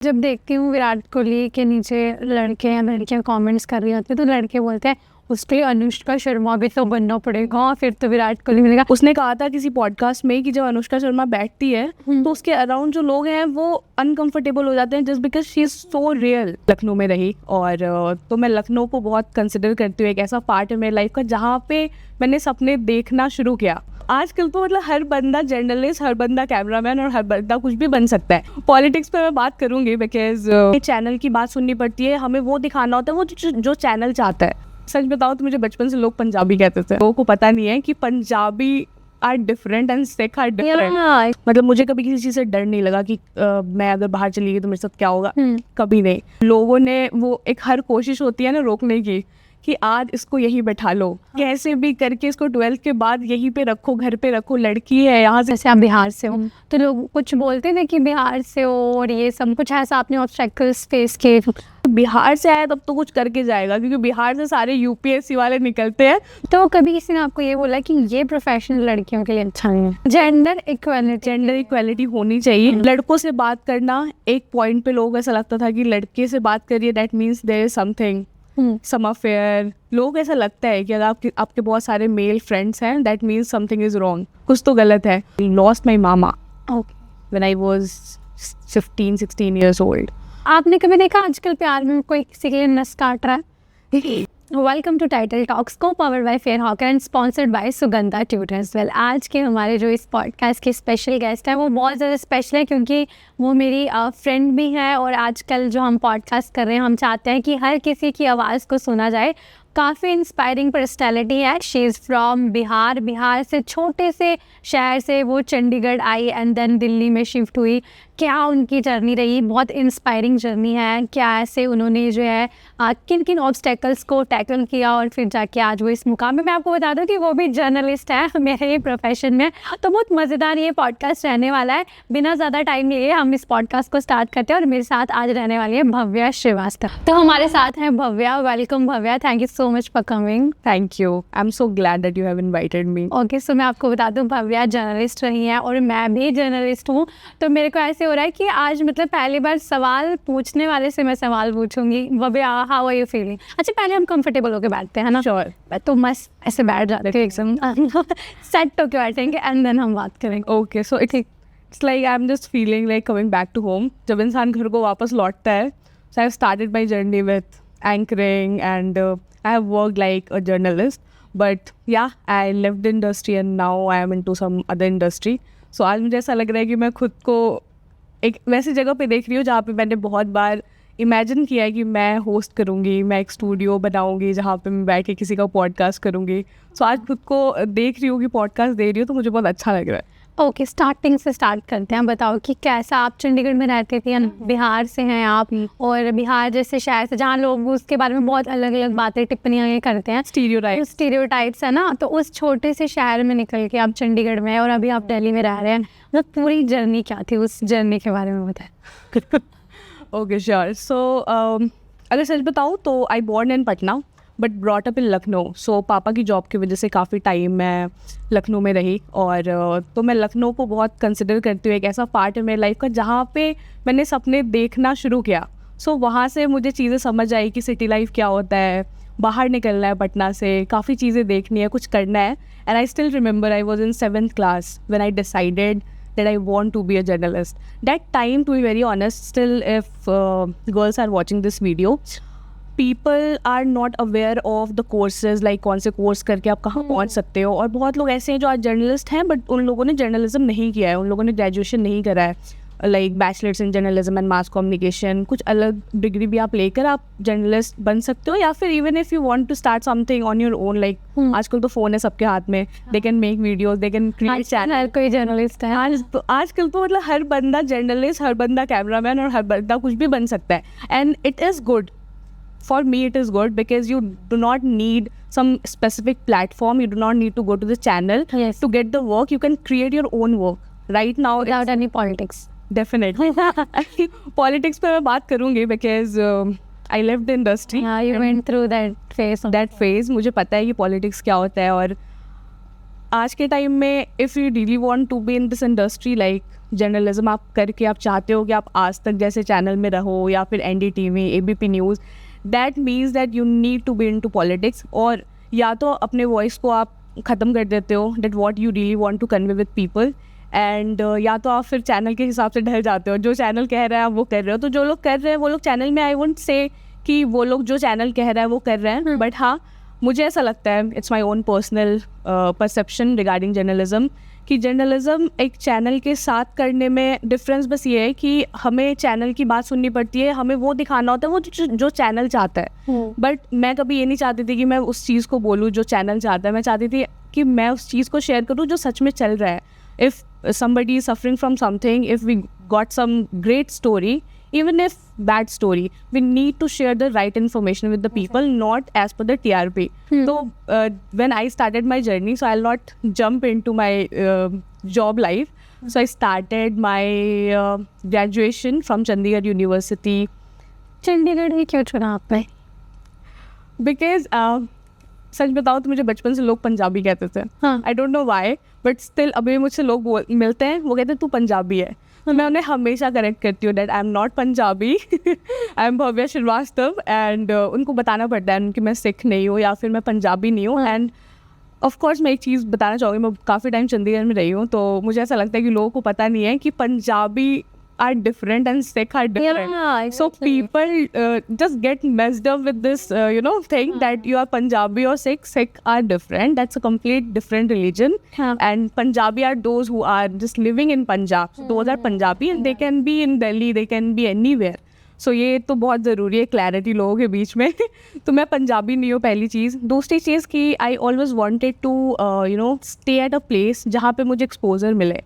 जब देखती हूँ विराट कोहली के नीचे लड़के या लड़कियाँ कमेंट्स कर रही होती है तो लड़के बोलते हैं उसके लिए अनुष्का शर्मा भी तो बनना पड़ेगा, फिर तो विराट कोहली मिलेगा। उसने कहा था किसी पॉडकास्ट में कि जब अनुष्का शर्मा बैठती है तो उसके अराउंड जो लोग हैं वो अनकंफर्टेबल हो जाते हैं just because she is so real. Lucknow में रही और तो मैं लखनऊ को बहुत कंसिडर करती हूँ, एक ऐसा पार्ट है मेरी लाइफ का जहाँ पे मैंने सपने देखना शुरू किया। आजकल तो मतलब हर बंदा जर्नलिस्ट, हर बंदा कैमरामैन और हर बंदा कुछ भी बन सकता है। पॉलिटिक्स पे मैं बात करूँगी बिकॉज चैनल की बात सुननी पड़ती है, हमें वो दिखाना होता है वो जो चैनल चाहता है। सच बताओ तो मुझे बचपन से लोग पंजाबी कहते थे, लोगों को पता नहीं है कि Punjabi are different and Sikh are different. मतलब मुझे कभी किसी चीज़ से डर नहीं लगा कि मैं अगर बाहर चली गई तो मेरे साथ क्या होगा, कभी नहीं। लोगों ने वो एक हर कोशिश होती है ना रोकने की कि आज इसको यही बैठा लो, कैसे भी करके इसको 12th के बाद यहीं पे रखो, घर पे रखो, लड़की है यहाँ से। जैसे आप बिहार से हो तो लोग कुछ बोलते थे कि बिहार से हो और ये सब कुछ ऐसा आपने ऑब्स्टेकल्स फेस किए? बिहार से आया तब तो कुछ करके जाएगा क्योंकि बिहार से सारे यूपीएससी वाले निकलते हैं। तो कभी किसी ने आपको ये बोला कि ये प्रोफेशनल लड़कियों के लिए अच्छा नहीं है? जेंडर इक्वालिटी होनी चाहिए। लड़कों से बात करना एक पॉइंट पे लोग ऐसा लगता था कि लड़के से बात करिए that means there is something, some affair. लोग ऐसा लगता है कि अगर आपके बहुत सारे मेल फ्रेंड्स हैं that means something is wrong, कुछ तो गलत है। Lost my mama when I was 15-16 years old। आपने कभी देखा आजकल प्यार में कोई किसी के लिए नस काट रहा है? वेलकम टू टाइटल टॉक्स को powered by fair hawker and sponsored by Sugandha tutors. Well, आज के हमारे जो इस पॉडकास्ट के स्पेशल गेस्ट हैं वो बहुत ज़्यादा स्पेशल है क्योंकि वो मेरी फ्रेंड भी है और आजकल जो हम पॉडकास्ट कर रहे हैं हम चाहते हैं कि हर किसी की आवाज़ को सुना जाए। काफ़ी इंस्पायरिंग पर्सनैलिटी है। शी इज़ फ्रॉम बिहार से छोटे से शहर से वो चंडीगढ़ आई एंड देन दिल्ली में शिफ्ट हुई। क्या उनकी जर्नी रही, बहुत इंस्पायरिंग जर्नी है। क्या ऐसे उन्होंने जो है किन किन ऑब्स्टेकल्स को टैकल किया और फिर जाके आज वो इस मुकाम में। मैं आपको बता दूं कि वो भी जर्नलिस्ट है मेरे ही प्रोफेशन में। तो बहुत मज़ेदार ये पॉडकास्ट रहने वाला है। बिना ज़्यादा टाइम लिए हम इस पॉडकास्ट को स्टार्ट करते हैं और मेरे साथ आज रहने वाली है भव्या श्रीवास्तव। तो हमारे साथ हैं Bhavya. Welcome Bhavya, thank you so much for coming. Thank you, I am so glad that you have invited me. Okay, so मैं आपको बता दूं भव्या जर्नलिस्ट रही हैं और मैं भी जर्नलिस्ट हूँ। तो मेरे को ऐसे हो रहा है कि आज मतलब पहली बार सवाल पूछने वाले से मैं सवाल पूछूंगी। Bhavya, how are you feeling? अच्छा, पहले हम कंफर्टेबल होकर बैठते हैं ना? श्योर। तो मस्त ऐसे बैठ जाते हैं एकदम सेट होकर बैठेंगे एंड देन हम बात करेंगे। Okay, so it's like I am just feeling like coming back to home. जब इंसान घर को वापस लौटता है, so I have started my journey with anchoring and I have worked like a journalist, but yeah, I left the industry and now I am into some other industry. So आज मुझे ऐसा लग रहा है कि मैं खुद को एक वैसी जगह पे देख रही हूँ जहाँ पे मैंने बहुत बार इमेजिन किया है कि मैं होस्ट करूँगी, मैं एक स्टूडियो बनाऊँगी जहाँ पे मैं बैठ के किसी का पॉडकास्ट करूँगी। सो आज खुद को देख रही हूँ कि पॉडकास्ट दे रही हूँ तो मुझे बहुत अच्छा लग रहा है। ओके, स्टार्टिंग से स्टार्ट करते हैं। बताओ कि कैसा आप चंडीगढ़ में रहते थे, बिहार से हैं आप, और बिहार जैसे शहर से जहाँ लोग उसके बारे में बहुत अलग अलग बातें टिप्पणियाँ ये करते हैं, स्टीरियोटाइप्स है ना। तो उस छोटे से शहर में निकल के आप चंडीगढ़ में और अभी आप दिल्ली में रह रहे हैं, मतलब पूरी जर्नी क्या थी, उस जर्नी के बारे में बताएं। Okay sure. सो अगर सच बताऊँ तो I born in Patna but brought up in Lucknow. So पापा की जॉब की वजह से काफ़ी टाइम मैं लखनऊ में रही और तो मैं लखनऊ को बहुत कंसिडर करती हूँ, एक ऐसा पार्ट है मेरी लाइफ का जहाँ पे मैंने सपने देखना शुरू किया। सो वहाँ से मुझे चीज़ें समझ आई कि सिटी लाइफ क्या होता है, बाहर निकलना है पटना से, काफ़ी चीज़ें देखनी है, कुछ करना है। And I still remember I was in 7th class when I decided that I want to be a journalist. That time, to be very honest, still if girls are watching this video, people are not aware of the courses, like कौन से course करके आप कहाँ पहुँच सकते हो। और बहुत लोग ऐसे हैं जो आज जर्नलिस्ट हैं बट उन लोगों ने जर्नलिज्म नहीं किया है, उन लोगों ने ग्रेजुएशन नहीं करा है, like bachelors in journalism and mass communication. कुछ अलग डिग्री भी आप लेकर आप जर्नलिस्ट बन सकते हो, या फिर even if you want to start something on your own, like आजकल तो फ़ोन है सबके हाथ में, they can make videos, they can create channel. हर कोई जर्नलिस्ट है आजकल तो मतलब हर बंदा जर्नलिस्ट, हर बंदा कैमरामैन और हर बंदा कुछ भी बन सकता है। And it is good. For me it is good because you do not need some specific platform, you do not need to go to the channel to get the work. You can create your own work right now without any politics. Definitely. Politics पे मैं बात करूँगी because I left the industry. Yeah, you went through that phase. मुझे पता है कि politics क्या होता है और आज के टाइम में if you really want to be in this industry like journalism आप करके आप चाहते हो कि आप आज तक जैसे चैनल में रहो या फिर NDTV, ABP news, that means that you need to be into politics, और या तो अपने वॉइस को आप ख़त्म कर देते हो that what you really want to convey with people, and या तो आप फिर चैनल के हिसाब से ढल जाते हो, जो चैनल कह रहा है आप वो कर रहे हो। तो जो लोग कर रहे हैं वो लोग चैनल में, आई वोंट से कि वो लोग जो चैनल कह रहा है वो कर रहे हैं, बट हाँ मुझे ऐसा लगता है, it's my own personal perception regarding journalism, कि जर्नलिज्म एक चैनल के साथ करने में डिफरेंस बस ये है कि हमें चैनल की बात सुननी पड़ती है, हमें वो दिखाना होता है वो जो चैनल चाहता है। बट मैं कभी ये नहीं चाहती थी कि मैं उस चीज़ को बोलूँ जो चैनल चाहता है, मैं चाहती थी कि मैं उस चीज़ को शेयर करूँ जो सच में चल रहा है। If somebody is suffering from something, if we got some great story, even if bad story, we need to share the right information with the people, not as per the TRP. So when I started my journey, so I'll not jump into my job life. So I started my graduation from Chandigarh University. Chandigarh ही क्यों चुना आपने? Because सच बताओ तो मुझे बचपन से लोग पंजाबी कहते थे। आई don't know why, but still अभी मुझसे लोग मिलते हैं, वो कहते हैं तू पंजाबी है, तो मैं उन्हें हमेशा करेक्ट करती हूँ that I am not Punjabi, I am Bhavya Shrivastava, and उनको बताना पड़ता है कि मैं सिख नहीं हूँ या फिर मैं पंजाबी नहीं हूँ। एंड ऑफ कोर्स मैं एक चीज़ बताना चाहूँगी, मैं काफ़ी टाइम चंडीगढ़ में रही हूँ, तो मुझे ऐसा लगता है कि लोगों को पता नहीं है कि Punjabi are different and Sikh are different. Yeah, exactly. So people just get messed up with this, thing that you are Punjabi or Sikh. Sikh are different. That's a complete different religion. And Punjabi are those who are just living in Punjab. So those are Punjabi, and they can be in Delhi, they can be anywhere. So ये तो बहुत ज़रूरी है clarity लोगों के बीच में। तो मैं पंजाबी नहीं हूँ, पहली चीज़। दूसरी चीज़ कि I always wanted to stay at a place जहाँ पे मुझे एक्सपोजर मिले।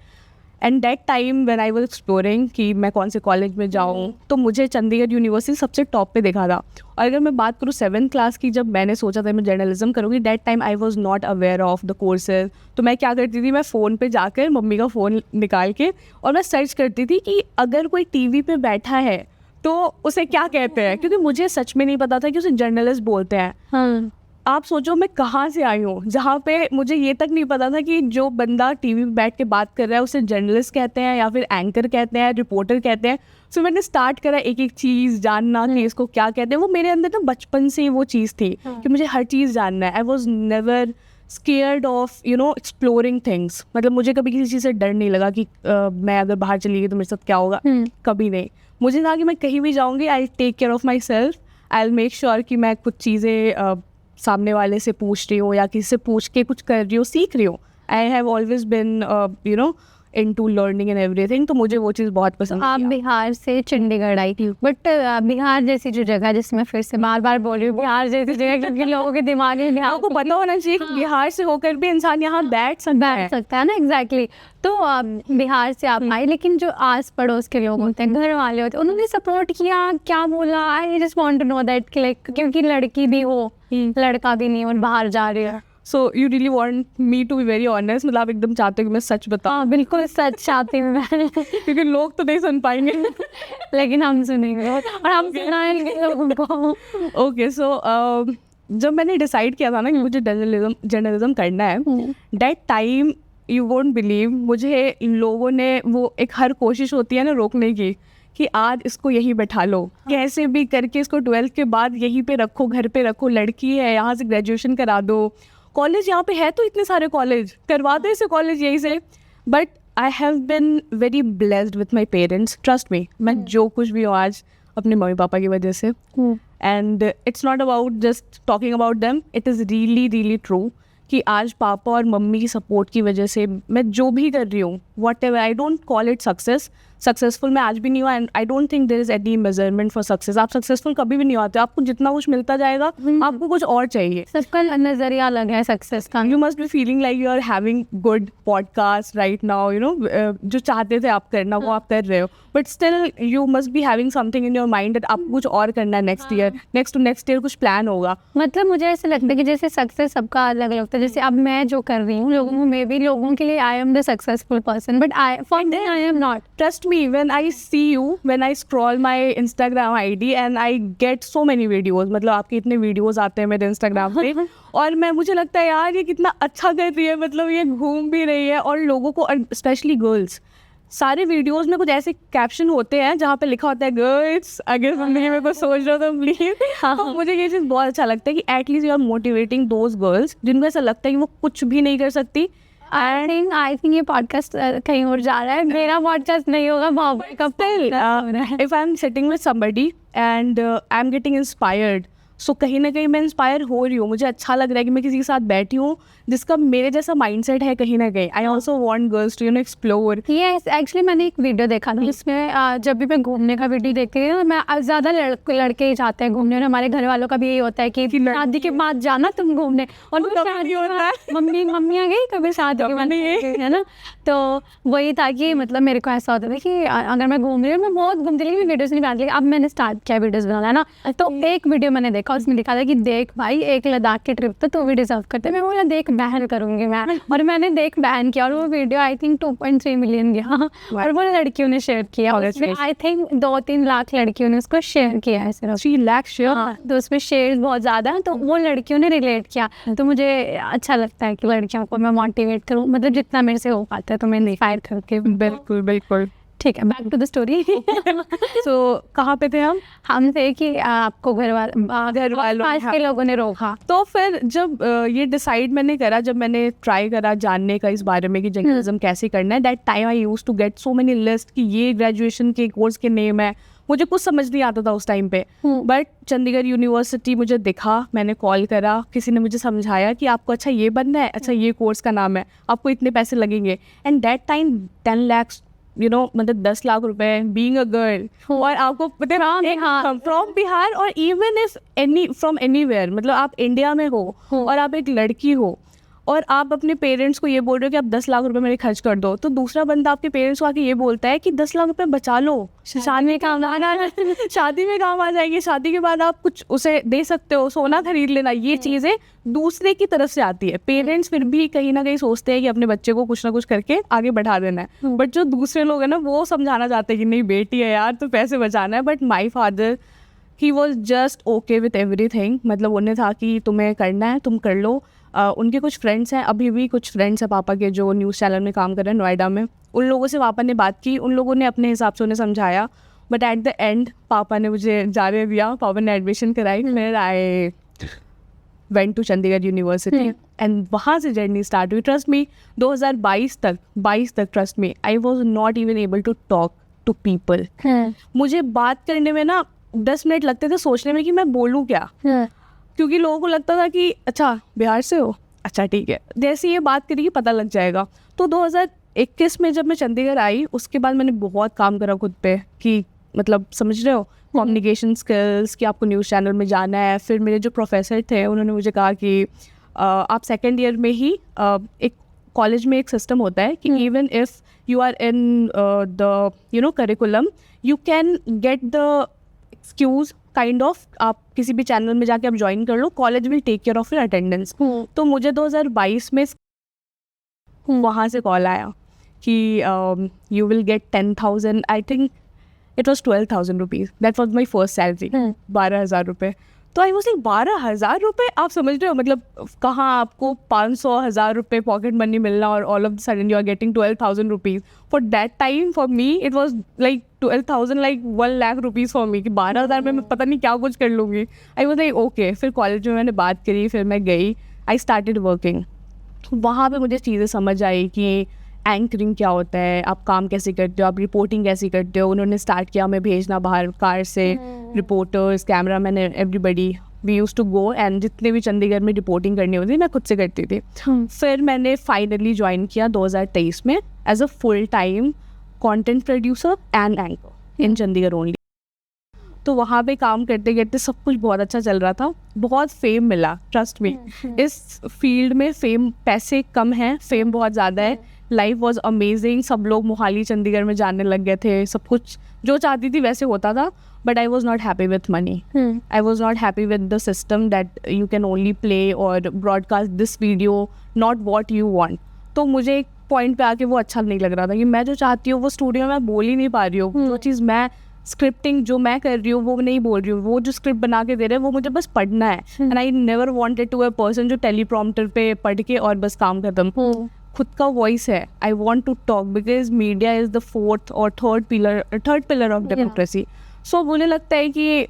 And that time when I was exploring कि मैं कौन से कॉलेज में जाऊँ, तो मुझे चंडीगढ़ यूनिवर्सिटी सबसे टॉप पे देखा था। और अगर मैं बात करूँ 7th क्लास की, जब मैंने सोचा था मैं जर्नलिज्म करूँगी, that time I was not aware of the courses. तो मैं क्या करती थी, मैं फ़ोन पे जाकर मम्मी का फ़ोन निकाल के और मैं सर्च करती थी कि अगर कोई टीवी पे बैठा है तो उसे क्या कहते हैं, क्योंकि मुझे सच में नहीं पता था कि उसे जर्नलिस्ट बोलते हैं। आप सोचो मैं कहाँ से आई हूँ जहाँ पे मुझे ये तक नहीं पता था कि जो बंदा टीवी पे बैठ के बात कर रहा है उसे जर्नलिस्ट कहते हैं या फिर एंकर कहते हैं, रिपोर्टर कहते हैं। सो मैंने स्टार्ट करा एक एक चीज़ जानना कि इसको क्या कहते हैं। वो मेरे अंदर ना बचपन से ही वो चीज़ थी कि मुझे हर चीज़ जानना है। I was never scared of exploring things. मतलब मुझे कभी किसी चीज़ से डर नहीं लगा कि मैं अगर बाहर चली गई तो मेरे साथ क्या होगा, कभी नहीं। मुझे था कि मैं कहीं भी जाऊँगी, I take care of myself, I will make sure कि मैं कुछ चीज़ें सामने वाले से पूछ रही हूँ या किसी से पूछ के कुछ कर रही हूँ, सीख रही हूँ। I have always been into learning and everything. तो मुझे वो चीज़ बहुत पसंद। आप बिहार से चंडीगढ़ आई थी, बट बिहार जैसी जो जगह, जिसमें फिर से बार बार बोल रही हूँ बिहार जैसी जगह, क्योंकि लोगों के दिमाग में बिहार को पता होना चाहिए कि बिहार से होकर भी इंसान यहाँ बैठ सकता है ना। एग्जैक्टली। तो बिहार से आप आई, लेकिन जो आस पड़ोस के लोग होते हैं, घर वाले होते हैं, उन्होंने सपोर्ट किया, क्या बोला? I just want to know that, like क्योंकि लड़की भी हो, लड़का भी नहीं और बाहर जा रही है। So you really want me to be very honest, मतलब आप एकदम चाहते हो कि मैं सच बताऊं? हाँ बिल्कुल सच चाहती हूँ मैं, क्योंकि लोग तो नहीं सुन पाएंगे लेकिन हम सुनेंगे और हम सुनाएंगे लोगों को। ओके, सो जब मैंने डिसाइड किया था ना कि मुझे जर्नलिज्म करना है, that time you won't believe, मुझे लोगों ने वो एक हर कोशिश होती है ना रोकने की कि आज इसको यहीं बैठा लो, कैसे भी करके इसको 12th के बाद यहीं पे रखो, घर पे रखो, लड़की है, यहाँ से ग्रेजुएशन करा दो, कॉलेज यहाँ पे है तो इतने सारे कॉलेज, करवा दो इसे कॉलेज यहीं से। But I have been very blessed with my parents, trust me, मैं जो कुछ भी हूँ आज अपने मम्मी पापा की वजह से। And it's not about just talking about them, it is really really true कि आज पापा और मम्मी की सपोर्ट की वजह से मैं जो भी कर रही हूँ, whatever, I don't call it successful मैं आज भी नहीं हुआ, and I don't think there is any measurement for success. आप सक्सेसफुल कभी भी नहीं होते, आपको जितना कुछ मिलता जाएगा आपको कुछ और चाहिए। सबका नजरिया अलग है सक्सेस का। You must be feeling like you are having good podcast right now, जो चाहते थे आप करना वो आप कर रहे हो, but still you must be having something in your mind that आपको कुछ और करना है नेक्स्ट ईयर, नेक्स्ट ईयर कुछ प्लान होगा। मतलब मुझे ऐसा लगता है कि जैसे सक्सेस सबका अलग अलग होता है। जैसे अब मैं जो कर रही हूँ, लोगों में भी लोगों के लिए I am the successful person, but for me I am not. Trust me when I see you, when I scroll my Instagram ID and I get so many videos, मतलब आपके इतने videos आते हैं मेरे Instagram पे और मुझे लगता है यार ये कितना अच्छा कर रही है, मतलब ये घूम भी रही है और लोगों को, स्पेशली गर्ल्स, सारे वीडियोस में कुछ ऐसे कैप्शन होते हैं जहाँ पे लिखा होता है गर्ल्स अगर जिंदगी में कुछ सोच रहे हो तो प्लीज। तो मुझे ये चीज़ बहुत अच्छा लगता है कि at least you are motivating those girls जिनको ऐसा लगता है कि वो कुछ भी नहीं कर सकती। आई थिंक ये पॉडकास्ट कहीं और जा रहा है, मेरा पॉडकास्ट नहीं होगा, बाबा का if I am sitting with somebody and I am getting inspired, so कहीं ना कहीं मैं इंस्पायर हो रही हूँ, मुझे अच्छा लग रहा है कि मैं किसी के साथ बैठी हूँ जिसका मेरे जैसा माइंडसेट है कहीं ना कहीं। I also want girls to explore. Yes, actually मैंने एक वीडियो देखा था जिसमें जब भी मैं घूमने का वीडियो देखती हूँ, मैं ज़्यादा लड़के ही जाते हैं घूमने और हमारे घर वालों का भी यही होता है कि शादी के बाद जाना तुम घूमने, और शादी होता है मम्मियाँ गई कभी शादी के बाद, है ना। तो वही था कि मतलब मेरे को ऐसा होता था कि अगर मैं घूम रही हूँ, मैं बहुत घूमती लेकिन वीडियोज़ नहीं बनाती। अब मैंने स्टार्ट किया वीडियोज़ बनाना, है ना। तो एक वीडियो मैंने देखा, उसमें लिखा था कि देख भाई एक लद्दाख के ट्रिप पे तो भी डिजर्व करते। मैं बोला देख बैन करूँगी मैं, और मैंने देख बैन किया और वो वीडियो आई थिंक 2.3 मिलियन गया और वो लड़कियों ने शेयर किया। आई थिंक 2-3 लाख लड़कियों ने उसको शेयर किया है, सिर्फ 3 लाख शेयर। हाँ, तो उसमें शेयर बहुत ज़्यादा है, तो वो लड़कियों ने रिलेट किया। तो मुझे अच्छा लगता है कि लड़कियों को मैं मोटिवेट करूँ, मतलब जितना मेरे से हो पाता है तो मैं इंस्पायर करके। बिल्कुल बिल्कुल। ठीक है, बैक टू द स्टोरी। तो कहाँ पे थे हम थे कि आपको घर वालों के लोगों ने रोका। तो फिर जब ये डिसाइड मैंने करा, जब मैंने ट्राई करा जानने का इस बारे में कि जर्नलिज्म कैसे करना है, that time I used to get so many list कि ये ग्रेजुएशन के कोर्स के नेम है, मुझे कुछ समझ नहीं आता था उस टाइम पे। बट चंडीगढ़ यूनिवर्सिटी मुझे दिखा, मैंने कॉल करा, किसी ने मुझे समझाया कि आपको अच्छा ये बनना है, अच्छा ये कोर्स का नाम है, आपको इतने पैसे लगेंगे। एंड दैट टाइम 10 लाख मतलब 10 लाख रुपए, बीइंग अ गर्ल, और आपको फ्रॉम बिहार, और even if any from anywhere, मतलब आप इंडिया में हो और आप एक लड़की हो और आप अपने पेरेंट्स को ये बोल रहे हो कि आप 10 लाख रुपए मेरे खर्च कर दो, तो दूसरा बंदा आपके पेरेंट्स को आके ये बोलता है कि 10 लाख रुपए बचा लो, शादी में काम आ जाएंगे, शादी के बाद आप कुछ उसे दे सकते हो, सोना खरीद लेना। ये चीज़ें दूसरे की तरफ से आती है। पेरेंट्स फिर भी कहीं ना कहीं सोचते हैं कि अपने बच्चे को कुछ ना कुछ करके आगे बढ़ा देना है, बट जो दूसरे लोग हैं ना, वो समझाना चाहते हैं कि नहीं बेटी है यार, तो पैसे बचाना है। But my father he was just okay with everything, मतलब उन्हें था कि तुम्हें करना है तुम कर लो। उनके कुछ फ्रेंड्स हैं, अभी भी कुछ फ्रेंड्स हैं पापा के जो न्यूज़ चैनल में काम कर रहे हैं नोएडा में, उन लोगों से पापा ने बात की, उन लोगों ने अपने हिसाब से उन्हें समझाया। बट एट द एंड पापा ने मुझे जाने दिया, पापा ने एडमिशन कराई, फिर I went to Chandigarh university and वहाँ से जर्नी स्टार्ट हुई। ट्रस्ट मी 2022 तक trust me, I was not even able to talk to people. मुझे बात करने में ना 10 मिनट लगते थे सोचने में कि मैं बोलूँ क्या, क्योंकि लोगों को लगता था कि अच्छा बिहार से हो, अच्छा ठीक है, जैसे ये बात करेगी पता लग जाएगा। तो 2021 में जब मैं चंडीगढ़ आई, उसके बाद मैंने बहुत काम करा खुद पे कि मतलब समझ रहे हो कम्युनिकेशन स्किल्स, कि आपको न्यूज़ चैनल में जाना है। फिर मेरे जो प्रोफेसर थे उन्होंने मुझे कहा कि आप सेकेंड ईयर में ही एक कॉलेज में एक सिस्टम होता है कि even if you are in the curriculum, you can get the excuse kind of, आप किसी भी चैनल में जाके आप ज्वाइन कर लो, college will take care of your attendance. तो मुझे 2022 में वहाँ से कॉल आया कि you will get 10,000, I think it was 12,000 rupees, that was my first salary, 12,000 रुपये। तो आई वॉज लाइक 12,000 रुपये, आप समझ रहे हो मतलब कहाँ आपको 500,000 रुपये पॉकेट मनी मिलना और all of the sudden you are getting 12,000 rupees. For that time for me it was like 12,000 like 1 lakh rupees for me, कि 12,000 में मैं पता नहीं क्या कुछ कर लूँगी। I was like okay. फिर कॉलेज में मैंने बात करी, फिर मैं गई, आई स्टार्टेड वर्किंग। वहाँ पे मुझे चीज़ें समझ आई कि एंकरिंग क्या होता है, आप काम कैसे करते हो, आप रिपोर्टिंग कैसे करते हो। उन्होंने स्टार्ट किया हमें भेजना बाहर कार से, reporters, cameraman, everybody we use to go, and जितने भी चंडीगढ़ में रिपोर्टिंग करनी होती थी मैं खुद से करती थी। फिर मैंने फाइनली ज्वाइन किया 2023 में as a full time content producer and anchor in Chandigarh only. तो वहाँ पे काम करते करते सब कुछ बहुत अच्छा चल रहा था, बहुत फेम मिला। ट्रस्ट मी, इस फील्ड में फेम, पैसे कम हैं, फेम बहुत ज़्यादा है। लाइफ वॉज अमेजिंग, सब लोग मोहाली चंडीगढ़ में जाने लग गए थे, सब कुछ जो चाहती थी वैसे होता था। But I was not happy with money, I was not happy with the system that you can only play और broadcast this video, not what you want. तो मुझे एक पॉइंट पे आके वो अच्छा नहीं लग रहा था कि मैं जो चाहती हूँ वो स्टूडियो में बोल ही नहीं पा रही हूँ, जो चीज़ मैं स्क्रिप्टिंग जो मैं कर रही हूँ वो नहीं बोल रही हूँ, वो जो स्क्रिप्ट बना के दे रहे हैं वो मुझे बस पढ़ना है। And I never wanted to a person जो टेलीप्रॉम्प्टर पे पढ़ के और बस काम खत्म। खुद का वॉइस है, I want to talk because media is the fourth और third pillar of democracy. So मुझे लगता है कि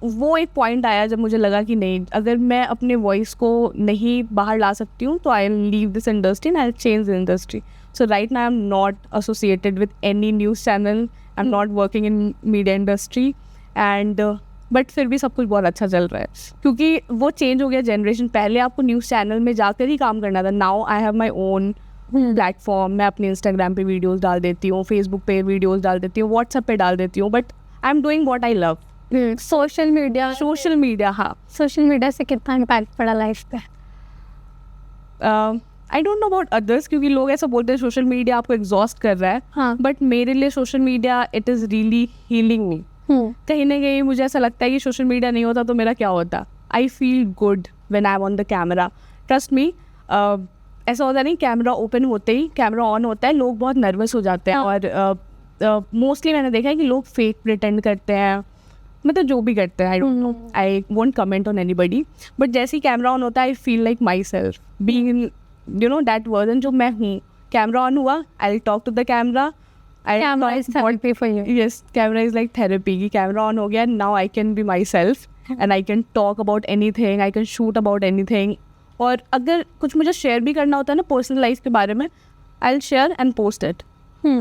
वो एक पॉइंट आया जब मुझे लगा कि नहीं, अगर मैं अपने वॉइस को नहीं बाहर ला सकती हूँ तो I leave this industry and I change the industry. So right now I am not associated with any news channel, I am not working in media industry and but फिर भी सब कुछ बहुत अच्छा चल रहा है क्योंकि वो चेंज हो गया जनरेशन। पहले आपको न्यूज़ चैनल में जाकर ही काम करना था, now I have my own platform. मैं अपने इंस्टाग्राम पे वीडियोज़ डाल देती हूँ, फेसबुक पे वीडियोज़ डाल देती हूँ, व्हाट्सएप पे डाल देती हूँ, but I am doing what I love. Social media हाँ, सोशल मीडिया से कितना इम्पैक्ट पड़ा लाइफ पे? आई डोंट नो अबाउट अदर्स क्योंकि लोग ऐसा बोलते हैं सोशल मीडिया आपको एग्जॉस्ट कर रहा है, हाँ। बट मेरे लिए social media it is really healing me. कहीं ना कहीं मुझे ऐसा लगता है कि सोशल मीडिया नहीं होता तो मेरा क्या होता। I feel good when I am on the camera, trust me. ऐसा होता नहीं, कैमरा ओपन होते ही कैमरा ऑन होता है लोग बहुत नर्वस हो जाते हैं, और मोस्टली मैंने देखा है कि लोग फेक प्रिटेंड करते हैं, मतलब जो भी करते हैं, I don't know, I won't comment on anybody, but जैसे ही कैमरा ऑन होता है I feel like myself being in you know that version जो मैं हूँ। कैमरा ऑन हुआ, I will talk to the camera. Camera is therapy for you. Yes, camera is like therapy. कि camera on हो गया, now I can be myself and I can talk about anything, I can shoot about anything. और अगर कुछ मुझे share भी करना होता है ना पर्सनल लाइफ के बारे में, I'll share and post it.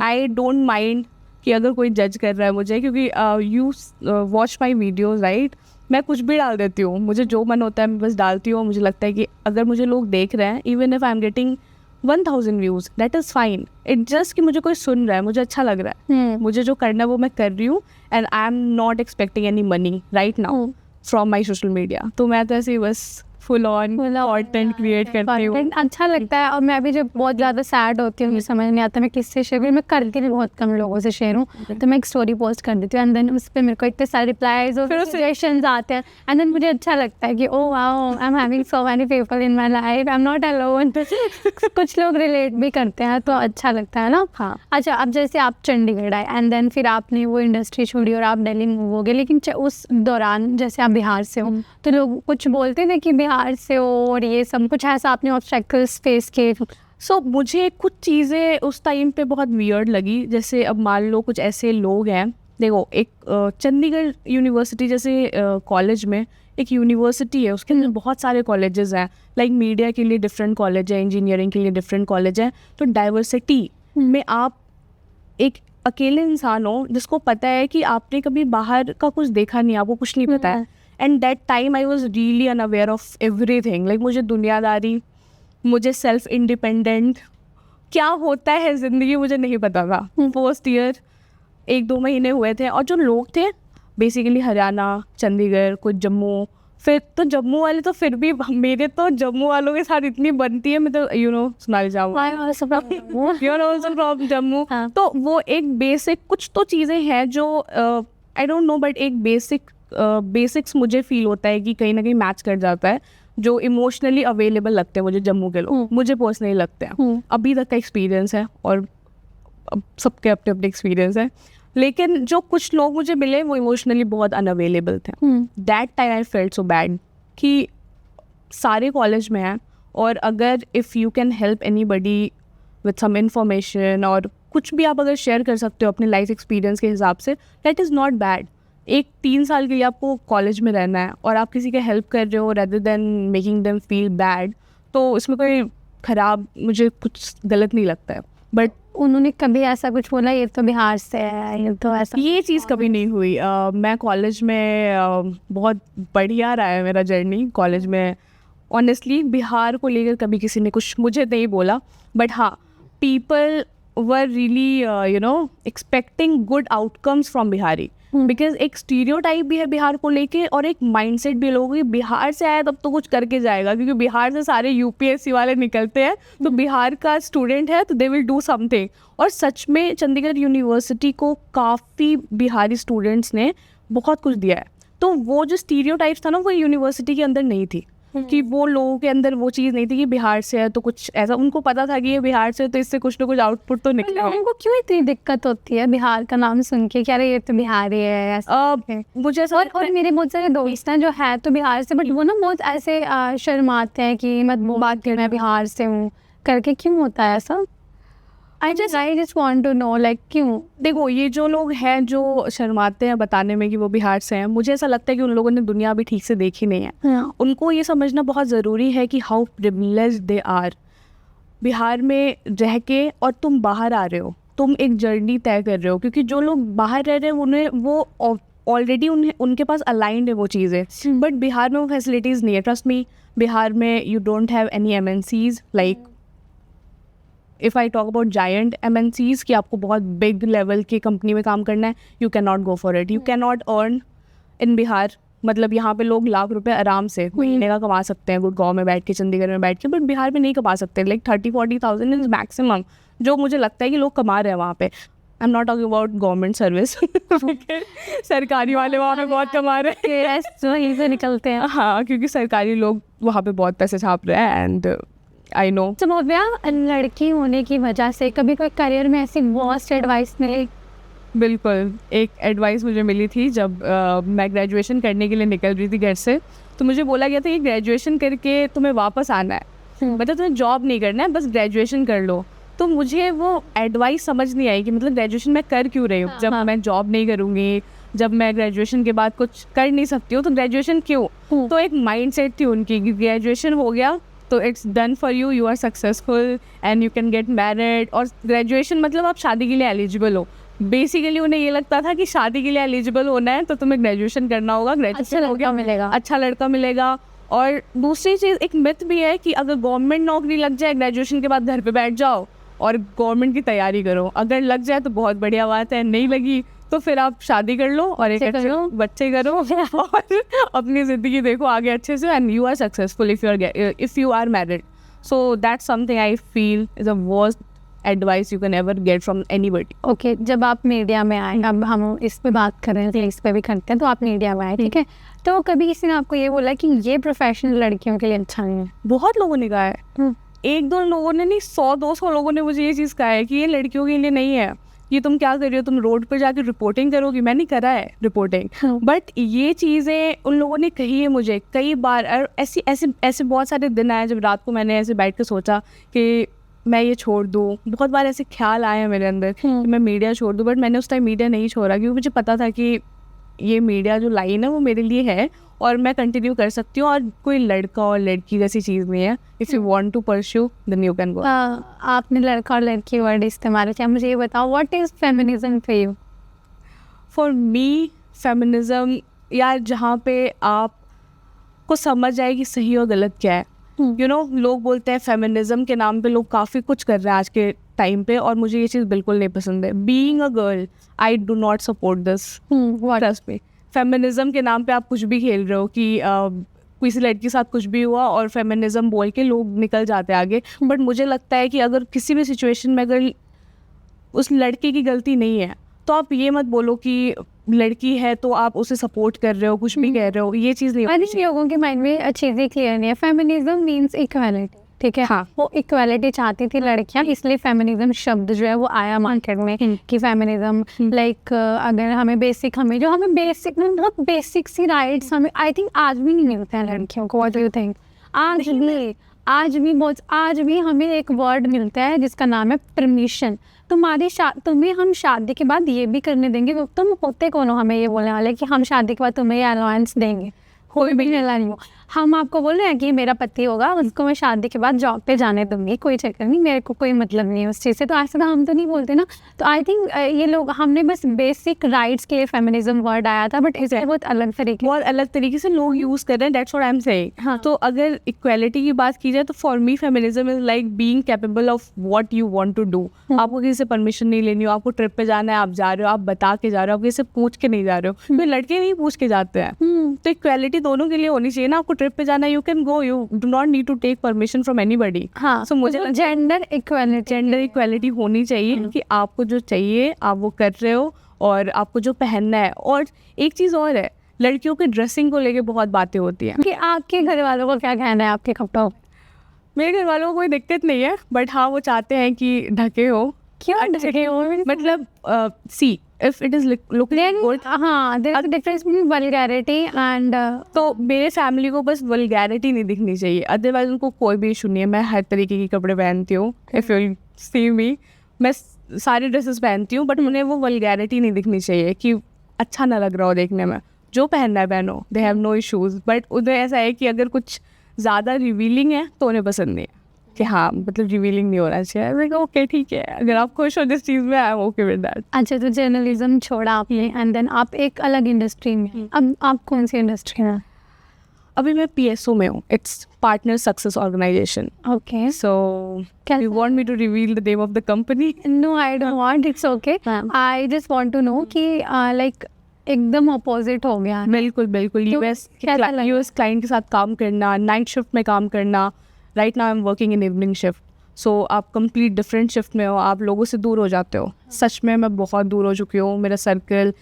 I don't mind कि अगर कोई जज कर रहा है मुझे, क्योंकि you watch my videos, right? मैं कुछ भी डाल देती हूँ, मुझे जो मन होता है मैं बस डालती हूँ। मुझे लगता है कि अगर मुझे लोग देख रहे हैं, even if I'm getting 1000 views, that is fine. It just कि मुझे कोई सुन रहा है, मुझे अच्छा लग रहा है, मुझे जो करना है वो मैं कर रही हूँ, and I am not expecting any money right now from my social media. तो मैं तो ऐसे ही बस फुल ऑन कॉन्टेंट क्रिएट करती हूँ, अच्छा लगता है। और मैं भी जब बहुत ज़्यादा सैड होती हूँ, मुझे समझ नहीं आता मैं किससे शेयर करूँ, मैं करके भी बहुत कम लोगों से शेयर हूँ, तो मैं एक स्टोरी पोस्ट कर देती हूँ एंड देन उस पर मेरे को इतने सारे रिप्लाईज और सजेशंस आते हैं, एंड देन मुझे अच्छा लगता है कि oh wow, I am having so many people in my life, I am not alone. कुछ लोग रिलेट भी करते हैं तो अच्छा लगता है ना। हाँ। अच्छा, अब जैसे आप चंडीगढ़ आए एंड देन फिर आपने वो इंडस्ट्री छोड़ी और आप दिल्ली मूव हो गए, लेकिन उस दौरान जैसे आप बिहार से हो तो लोग कुछ बोलते थे कि बिहार से हो और ये सब कुछ ऐसा आपने ऑब्स्टेकल्स फेस किए? सो मुझे कुछ चीज़ें उस टाइम पे बहुत वियर्ड लगी। जैसे अब मान लो कुछ ऐसे लोग हैं, देखो एक चंडीगढ़ यूनिवर्सिटी जैसे कॉलेज में एक यूनिवर्सिटी है, उसके अंदर बहुत सारे कॉलेजेस हैं, लाइक मीडिया के लिए डिफरेंट कॉलेज है, इंजीनियरिंग के लिए डिफरेंट कॉलेज है। तो डाइवर्सिटी में आप एक अकेले इंसान हो जिसको पता है कि आपने कभी बाहर का कुछ देखा नहीं, आपको कुछ नहीं पता है, and that time I was really unaware of everything. Like मुझे दुनियादारी, मुझे सेल्फ इंडिपेंडेंट क्या होता है ज़िंदगी मुझे नहीं पता था। फर्स्ट ईयर 1-2 महीने हुए थे, और जो लोग थे बेसिकली हरियाणा, चंडीगढ़, कुछ जम्मू, फिर तो जम्मू वाले तो फिर भी मेरे तो जम्मू वालों के साथ इतनी बनती है, मैं तो सुनाई जाऊँ फ्रॉम जम्मू। तो वो एक बेसिक कुछ तो चीज़ें हैं जो आई डोंट नो, बट एक बेसिक्स मुझे फील होता है कि कहीं ना कहीं मैच कर जाता है, जो इमोशनली अवेलेबल लगते हैं मुझे जम्मू के लोग, मुझे पर्सनली लगते हैं। अभी तक का एक्सपीरियंस है, और अब सबके अपने अपने एक्सपीरियंस है, लेकिन जो कुछ लोग मुझे मिले वो इमोशनली बहुत अनअवेलेबल थे। That time I felt so bad कि सारे कॉलेज में हैं, और अगर if you can help anybody with some information और कुछ भी आप अगर शेयर कर सकते हो अपने लाइफ एक्सपीरियंस के हिसाब से, दैट इज़ नॉट बैड। एक 3 साल के लिए आपको कॉलेज में रहना है और आप किसी का हेल्प कर रहे हो rather than making them feel bad, तो इसमें कोई ख़राब, मुझे कुछ गलत नहीं लगता है। बट उन्होंने कभी ऐसा कुछ बोला ये तो बिहार से है, ये तो ऐसा? ये चीज़ कभी नहीं हुई। मैं कॉलेज में बहुत बढ़िया रहा है मेरा जर्नी कॉलेज में। ऑनेस्टली बिहार को लेकर कभी किसी ने कुछ मुझे नहीं बोला, बट हाँ, people were really expecting good outcomes from Bihari, because एक स्टीरियोटाइप भी है बिहार को लेके, और एक माइंडसेट भी लोगों की बिहार से आया तब तो कुछ करके जाएगा, क्योंकि बिहार से सारे यूपीएससी वाले निकलते हैं, तो बिहार का स्टूडेंट है तो दे विल डू समथिंग। और सच में चंडीगढ़ यूनिवर्सिटी को काफ़ी बिहारी स्टूडेंट्स ने बहुत कुछ दिया है, तो वो जो स्टीरियोटाइप्स था ना वो यूनिवर्सिटी के अंदर नहीं थी। कि वो लोगों के अंदर वो चीज़ नहीं थी कि बिहार से है तो कुछ ऐसा, उनको पता था कि ये बिहार से है तो इससे कुछ ना कुछ आउटपुट तो निकलेगा। उनको क्यों इतनी दिक्कत होती है बिहार का नाम सुन के, क्या ये तो बिहारी है ऐसा है? मुझे ऐसा और मेरे बहुत सारे दोस्त हैं जो है तो बिहार से, बट वो ना बहुत ऐसे शर्माते हैं कि मत बात कर, मैं बिहार से हूँ करके। क्यों होता है ऐसा? I just want to know like क्यों? देखो, ये जो लोग हैं जो शर्माते हैं बताने में कि वो बिहार से हैं, मुझे ऐसा लगता है कि उन लोगों ने दुनिया अभी ठीक से देखी नहीं है। उनको ये समझना बहुत ज़रूरी है कि how privileged they are. Bihar में रह के और तुम बाहर आ रहे हो, तुम एक जर्नी तय कर रहे हो, क्योंकि जो लोग बाहर रह रहे हैं उन्हें वो ऑलरेडी उनके पास अलाइंड है वो चीज़ें, बट बिहार में वो फैसिलिटीज़ नहीं है। ट्रस्ट मी, बिहार में you don't have any MNCs like if I talk about giant MNCs कि आपको बहुत बिग लेवल की कंपनी में काम करना है, you can not go for it. You can not earn in Bihar. मतलब यहाँ पे लोग लाख रुपए आराम से महीने का कमा सकते हैं गुड़गांव में बैठ के, चंडीगढ़ में बैठ के, बट बिहार में नहीं कमा सकते। लाइक 30-40,000 इज मैक्सिमम जो मुझे लगता है कि लोग कमा रहे हैं वहाँ पे। आई am not talking about government service सरकारी वाले वहाँ पे बहुत कमा रहे हैं, वहीं से निकलते हैं। हाँ, क्योंकि सरकारी लोग वहाँ पे बहुत पैसे छाप रहे हैं एंड आई नो। भव्या, लड़की होने की वजह से कभी कोई करियर में ऐसी वर्स्ट एडवाइस मिली? बिल्कुल, एक एडवाइस मुझे मिली थी जब मैं ग्रेजुएशन करने के लिए निकल रही थी घर से। तो मुझे बोला गया था कि ग्रेजुएशन करके तुम्हें वापस आना है, मतलब तुम्हें जॉब नहीं करना है, बस ग्रेजुएशन कर लो। तो मुझे वो एडवाइस समझ नहीं आई कि मतलब ग्रेजुएशन मैं कर क्यों रही हूँ जब मैं जॉब नहीं करूँगी, जब मैं ग्रेजुएशन के बाद कुछ कर नहीं सकती हूँ तो ग्रेजुएशन क्यों। तो एक माइंडसेट थी उनकी कि ग्रेजुएशन हो गया तो it's done for you, you are successful and you can get married. और ग्रेजुएशन मतलब आप शादी के लिए एलिजिबल हो। बेसिकली उन्हें ये लगता था कि शादी के लिए एलिजिबल होना है तो तुम्हें ग्रेजुएशन करना होगा, ग्रेजुएशन हो गया मिलेगा, अच्छा लड़का मिलेगा। और दूसरी चीज़, एक मिथ भी है कि अगर गवर्नमेंट नौकरी लग जाए ग्रेजुएशन के बाद घर पे बैठ जाओ और गवर्नमेंट की तैयारी करो। अगर लग जाए तो बहुत बढ़िया बात है, नहीं लगी तो फिर आप शादी कर लो और एक अच्छे बच्चे करो और अपनी ज़िंदगी देखो आगे अच्छे से, and you are successful if you are married. So that's something I feel is the worst advice you can ever get from anybody. Okay, जब आप मीडिया में आए, अब हम इस पे बात कर रहे हैं, इस पे भी करते हैं, तो आप मीडिया में आए, ठीक है, तो कभी किसी ने आपको ये बोला कि ये प्रोफेशन लड़कियों के लिए अच्छा नहीं है? बहुत लोगों ने कहा है, 1-2 लोगों ने नहीं, 100-200 लोगों ने मुझे ये चीज़ कहा है कि ये लड़कियों के लिए नहीं है, ये तुम क्या कर रही हो, तुम रोड पर जाकर रिपोर्टिंग करोगी। मैंने करा है रिपोर्टिंग, बट ये चीज़ें उन लोगों ने कही है मुझे कई बार। और ऐसे बहुत सारे दिन आए जब रात को मैंने ऐसे बैठ कर सोचा कि मैं ये छोड़ दूँ। बहुत बार ऐसे ख्याल आए हैं मेरे अंदर कि मैं मीडिया छोड़ दूँ, बट मैंने उस टाइम मीडिया नहीं छोड़ा क्योंकि मुझे पता था कि ये मीडिया जो लाइन है वो मेरे लिए है और मैं कंटिन्यू कर सकती हूँ, और कोई लड़का और लड़की जैसी चीज़ नहीं है। If you want to pursue then you can go. आपने लड़का और लड़की वर्ड इस्तेमाल किया, मुझे ये बताओ, what is feminism for you? For me feminism, यार जहाँ पे आपको समझ आए कि सही और गलत क्या है। यू नो, लोग बोलते हैं फेमिनिज्म के नाम पे लोग काफ़ी कुछ कर रहे हैं आज के टाइम पे, और मुझे ये चीज़ बिल्कुल नहीं पसंद है। Being a girl, I do not support this. Trust me, feminism के नाम पे आप कुछ भी खेल रहे हो कि किसी लड़की के साथ कुछ भी हुआ और फेमिनिज्म बोल के लोग निकल जाते हैं आगे। बट मुझे लगता है कि अगर किसी भी सिचुएशन में अगर उस लड़के की गलती नहीं है तो आप ये मत बोलो कि लड़की है तो आप उसे सपोर्ट कर रहे हो, कुछ भी कह रहे हो, ये चीज़ नहीं होती। लोगों के माइंड में चीज़ें क्लियर नहीं है। फेमिनिज्म मीन्स इक्वालिटी, ठीक है, हाँ, वो इक्वालिटी चाहती थी लड़कियां, इसलिए फेमिनिज्म शब्द जो है वो आया मार्केट में कि फेमिनिज्म लाइक अगर हमें बेसिक बहुत बेसिक सी राइट्स हमें आई थिंक आज भी नहीं मिलते हैं लड़कियों को। What do you think? आज भी हमें एक वर्ड मिलता है जिसका नाम है परमिशन। तुम्हें हम शादी के बाद ये भी करने देंगे, तुम होते कौन हो हमें ये बोलने वाले कि हम शादी के बाद तुम्हें ये अलाउंस देंगे? कोई भी नहीं हो। हम आपको बोल रहे हैं कि मेरा पति होगा, उसको मैं शादी के बाद जॉब पे जाने दूंगी, कोई चक्कर नहीं, मेरे को कोई मतलब नहीं है उस चीज़ से। तो ऐसा हम तो नहीं बोलते ना। तो आई थिंक ये लोग, हमने बस बेसिक राइट्स के लिए फेमिनिज्म वर्ड आया था, बट इसे बहुत अलग तरीके से लोग यूज़ कर रहे हैं। That's what I am saying. तो अगर इक्वालिटी की बात की जाए तो for me feminism is like being capable of what you want to do. आपको किसी से परमिशन नहीं लेनी हो, आपको ट्रिप पे जाना है, आप जा रहे हो, आप बता के जा रहे हो, आप किसी से पूछ के नहीं जा रहे हो। तो लड़के नहीं पूछ के जाते हैं। तो इक्वालिटी दोनों के लिए होनी चाहिए ना। आपको ट्रिप पे जाना, you can go, you do not need to take permission from anybody. हाँ, सो मुझे जेंडर इक्वालिटी होनी चाहिए कि आपको जो चाहिए आप वो कर रहे हो और आपको जो पहनना है। और एक चीज़ और है, लड़कियों के ड्रेसिंग को लेके बहुत बातें होती हैं कि आपके घर वालों को क्या कहना है आपके कपड़ों पे? मेरे घर वालों को कोई दिक्कत नहीं है, बट हाँ वो चाहते हैं कि ढके हो। क्यों ढके हो? मतलब see if it is looking good, हाँ, there is a difference between vulgarity and तो मेरे फैमिली को बस वल्गैरिटी नहीं दिखनी चाहिए, अदरवाइज उनको कोई भी इशू नहीं है। मैं हर तरीके के कपड़े पहनती हूँ, इफ़ यू सी मी, मैं सारी ड्रेसेस पहनती हूँ, बट उन्हें वो वल्गैरिटी नहीं दिखनी चाहिए कि अच्छा ना लग रहा हो देखने में। जो पहनना है पहनो, they have no issues, but उन्हें ऐसा है कि अगर कुछ ज़्यादा रिवीलिंग है तो उन्हें पसंद नहीं है कि हाँ मतलब रिवीलिंग नहीं होना चाहिए। मैं कहा ओके ठीक है, अगर आप खुश हो जिस चीज़ में, I am okay with that. अच्छा, तो जर्नलिज्म छोड़ा आपने एंड देन आप एक अलग इंडस्ट्री में, अब आप कौन सी इंडस्ट्री में? अभी मैं PSO में हूँ, it's partner success organisation. Okay, so you want me to reveal the name of the company? No I don't want, it's okay, I just want to know कि लाइक एकदम अपोजिट हो गया। बिल्कुल बिल्कुल, यूएस क्लाइंट के साथ काम करना, नाइट शिफ्ट में काम करना। Right now I am working in evening shift, so आप कंप्लीट डिफरेंट शिफ्ट में हो, आप लोगों से दूर हो जाते हो। सच में मैं बहुत दूर हो चुकी हूँ। मेरा सर्कल,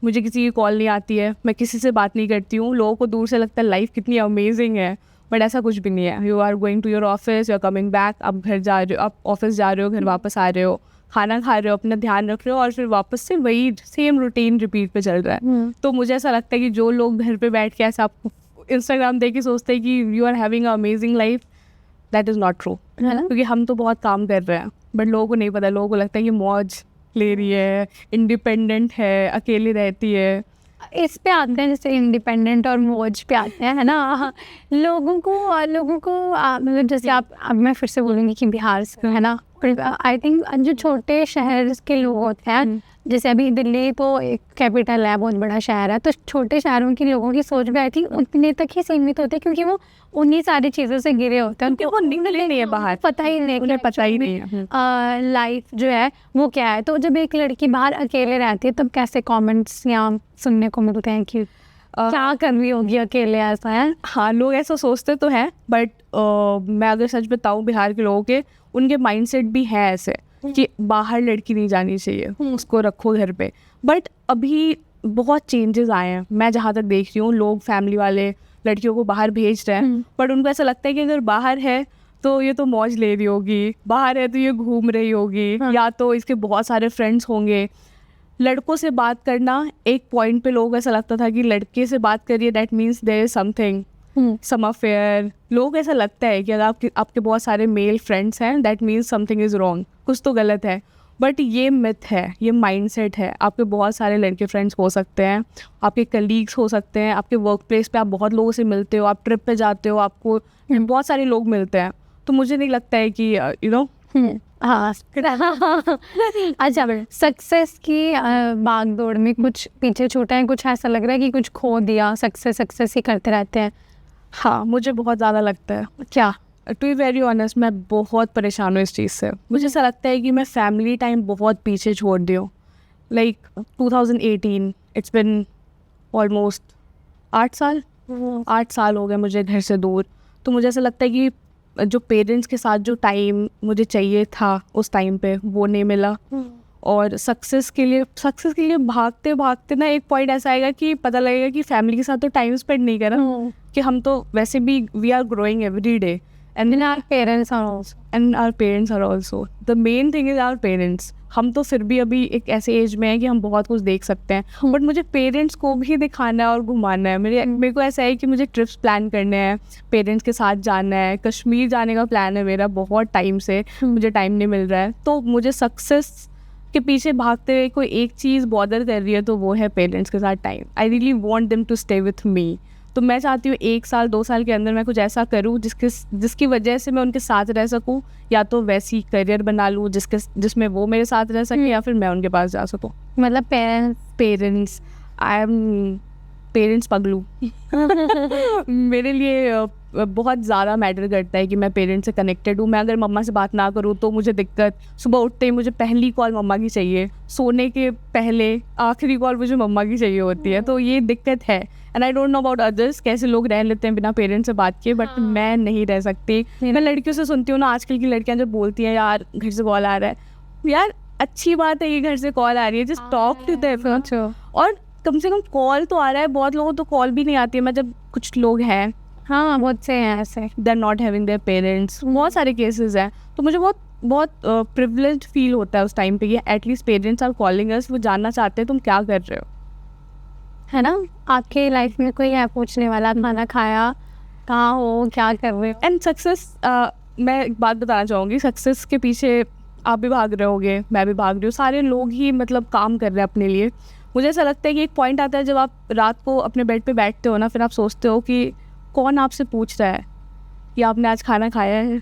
मुझे किसी की कॉल नहीं आती है, मैं किसी से बात नहीं करती हूँ। लोगों को दूर से लगता है लाइफ कितनी अमेजिंग है, बट ऐसा कुछ भी नहीं है। You are going to your office, you are coming back, आप घर जा रहे हो, आप ऑफिस जा रहे हो, घर वापस आ रहे हो, खाना खा रहे हो, अपना ध्यान रख रहे हो, और फिर वापस से वही सेम रूटीन रिपीट पे चल रहा है। तो मुझे ऐसा लगता है कि जो लोग घर पे बैठ के ऐसा आपको इंस्टाग्राम देख के सोचते हैं कि you are having a amazing life, that is not true. क्योंकि हम तो बहुत काम कर रहे हैं, बट लोगों को नहीं पता। लोगों को लगता है कि मौज ले रही है, इंडिपेंडेंट है, अकेली रहती है। इस पे आते हैं, जैसे इंडिपेंडेंट और मौज पे आते हैं, है ना। लोगों को मतलब जैसे आप, अब मैं फिर से बोलूँगी कि बिहार से है ना, आई थिंक जो छोटे शहर के लोग होते हैं, जैसे अभी दिल्ली तो एक कैपिटल है, बहुत बड़ा शहर है, तो छोटे शहरों के लोगों की सोच भी आई थिंक उतने तक ही सीमित होते हैं, क्योंकि वो उन्हीं सारी चीज़ों से घिरे होते हैं। उनको निकले नहीं है बाहर, पता ही नहीं, उन्हें पता ही नहीं है लाइफ जो है वो क्या है। तो जब एक लड़की बाहर अकेले रहती है, तब कैसे कमेंट्स या सुनने को मिलते हैं कि क्या कर रही होगी अकेले, ऐसा है? हाँ, लोग ऐसा सोचते तो हैं, बट मैं अगर सच बताऊँ, बिहार के लोगों के उनके माइंडसेट भी है ऐसे कि बाहर लड़की नहीं जानी चाहिए, उसको रखो घर पे। बट अभी बहुत चेंजेस आए हैं। मैं जहाँ तक देख रही हूँ, लोग फैमिली वाले लड़कियों को बाहर भेज रहे हैं, बट उनको ऐसा लगता है कि अगर बाहर है तो ये तो मौज ले रही होगी, बाहर है तो ये घूम रही होगी, या तो इसके बहुत सारे फ्रेंड्स होंगे। लड़कों से बात करना, एक पॉइंट पे लोग ऐसा लगता था कि लड़के से बात करिए that means there is something, some affair. लोग ऐसा लगता है कि अगर आपके बहुत सारे मेल फ्रेंड्स हैं that means something is wrong, कुछ तो गलत है। बट ये मिथ है, ये माइंडसेट है। आपके बहुत सारे लड़के फ्रेंड्स हो सकते हैं, आपके कलीग्स हो सकते हैं, आपके वर्क प्लेस पे आप बहुत लोगों से मिलते हो, आप ट्रिप पे जाते हो, आपको बहुत सारे लोग मिलते हैं। तो मुझे नहीं लगता है कि यू नो हाँ। अच्छा, सक्सेस की भागदौड़ में कुछ पीछे छूटा है, कुछ ऐसा लग रहा है कि कुछ खो दिया, सक्सेस ही करते रहते हैं? हाँ, मुझे बहुत ज़्यादा लगता है। क्या? टू बी वेरी ऑनेस्ट, मैं बहुत परेशान हूँ इस चीज़ से। मुझे ऐसा लगता है कि मैं फैमिली टाइम बहुत पीछे छोड़ दी हूँ। लाइक 2018, इट्स बिन ऑलमोस्ट 8 साल हो गए मुझे घर से दूर। तो मुझे ऐसा लगता है कि जो पेरेंट्स के साथ जो टाइम मुझे चाहिए था उस टाइम पे वो नहीं मिला। और सक्सेस के लिए भागते भागते ना एक पॉइंट ऐसा आएगा कि पता लगेगा कि फैमिली के साथ तो टाइम स्पेंड नहीं करा, कि हम तो वैसे भी we are growing every day, and our parents are also the main thing is our parents। हम तो फिर भी अभी एक ऐसे एज में है कि हम बहुत कुछ देख सकते हैं, बट मुझे पेरेंट्स को भी दिखाना है और घुमाना है। मेरे को ऐसा है कि मुझे ट्रिप्स प्लान करने हैं, पेरेंट्स के साथ जाना है। कश्मीर जाने का प्लान है मेरा बहुत टाइम से, मुझे टाइम नहीं मिल रहा है। तो मुझे सक्सेस के पीछे भागते हुए कोई एक चीज़ बॉदर कर रही है, तो वो है पेरेंट्स के साथ time. I really want them to stay with me. तो मैं चाहती हूँ 1 साल 2 साल के अंदर मैं कुछ ऐसा करूँ जिसकी वजह से मैं उनके साथ रह सकूँ, या तो वैसी करियर बना लूँ जिसमें वो मेरे साथ रह सके, या फिर मैं उनके पास जा सकूँ। मतलब पेरेंट्स आई एम पेरेंट्स पगलू। मेरे लिए बहुत ज़्यादा मैटर करता है कि मैं पेरेंट्स से कनेक्टेड हूँ। मैं अगर मम्मा से बात ना करूँ तो मुझे दिक्कत। सुबह उठते ही मुझे पहली कॉल मम्मा की चाहिए, सोने के पहले आखिरी कॉल मुझे मम्मा की चाहिए होती है। तो ये दिक्कत है। And I don't know about others, कैसे लोग रह लेते हैं बिना पेरेंट्स से बात किए, बट मैं नहीं रह सकती। मैं लड़कियों से सुनती हूँ ना, आजकल की लड़कियाँ जब बोलती हैं यार घर से कॉल आ रहा है, यार अच्छी बात है ये घर से कॉल आ रही है, जस्ट टॉक टू देम। और कम से कम कॉल तो आ रहा है, बहुत लोगों तो कॉल भी नहीं आती है, मतलब कुछ लोग हैं हाँ बहुत से हैं ऐसे। They are not having their parents, बहुत सारे केसेस हैं। तो मुझे बहुत बहुत प्रिविलेज फील होता है उस टाइम पे, at least parents are calling us, वो जानना चाहते हैं तुम क्या कर रहे हो, है ना। आपके लाइफ में कोई है पूछने वाला, खाना खाया, कहाँ हो, क्या कर रहे हो? एंड सक्सेस, मैं एक बात बताना चाहूँगी, सक्सेस के पीछे आप भी भाग रहे होगे, मैं भी भाग रही हूँ, सारे लोग ही मतलब काम कर रहे हैं अपने लिए। मुझे ऐसा लगता है कि एक पॉइंट आता है जब आप रात को अपने बेड पे बैठते हो ना, फिर आप सोचते हो कि कौन आपसे पूछ रहा है कि आपने आज खाना खाया है,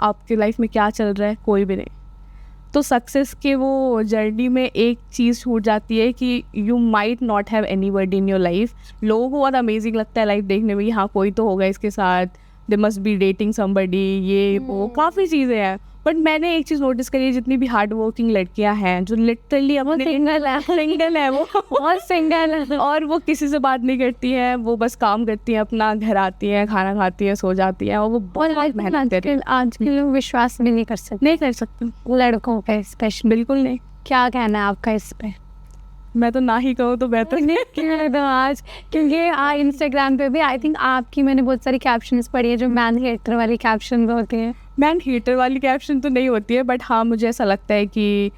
आपकी लाइफ में क्या चल रहा है, कोई भी नहीं। तो सक्सेस के वो जर्नी में एक चीज़ छूट जाती है कि you might not have anybody in your life. लोगों को बहुत अमेजिंग लगता है लाइफ देखने में कि हाँ कोई तो होगा इसके साथ, they must be dating somebody, ये वो काफ़ी चीज़ें हैं। बट मैंने एक चीज़ नोटिस करी है, जितनी भी हार्ड वर्किंग लड़कियां हैं जो लिटरली अपने सिंगल है वो बहुत सिंगल है, और वो किसी से बात नहीं करती हैं, वो बस काम करती हैं, अपना घर आती हैं, खाना खाती हैं, सो जाती हैं, और वो बहुत मेहनत करती हैं। आज के लोग विश्वास भी नहीं कर सकते, नहीं कर सकते लड़कों पे स्पेशल। बिल्कुल नहीं। क्या कहना है आपका इस पे? मैं तो ना ही कहूँ तो बेहतर। तो आज क्योंकि इंस्टाग्राम पे भी आई थिंक आपकी मैंने बहुत सारी कैप्शंस पढ़ी है जो मैन हेटर वाली कैप्शन होती हैं। मैन हेटर वाली कैप्शन तो नहीं होती है, बट हाँ मुझे ऐसा लगता है कि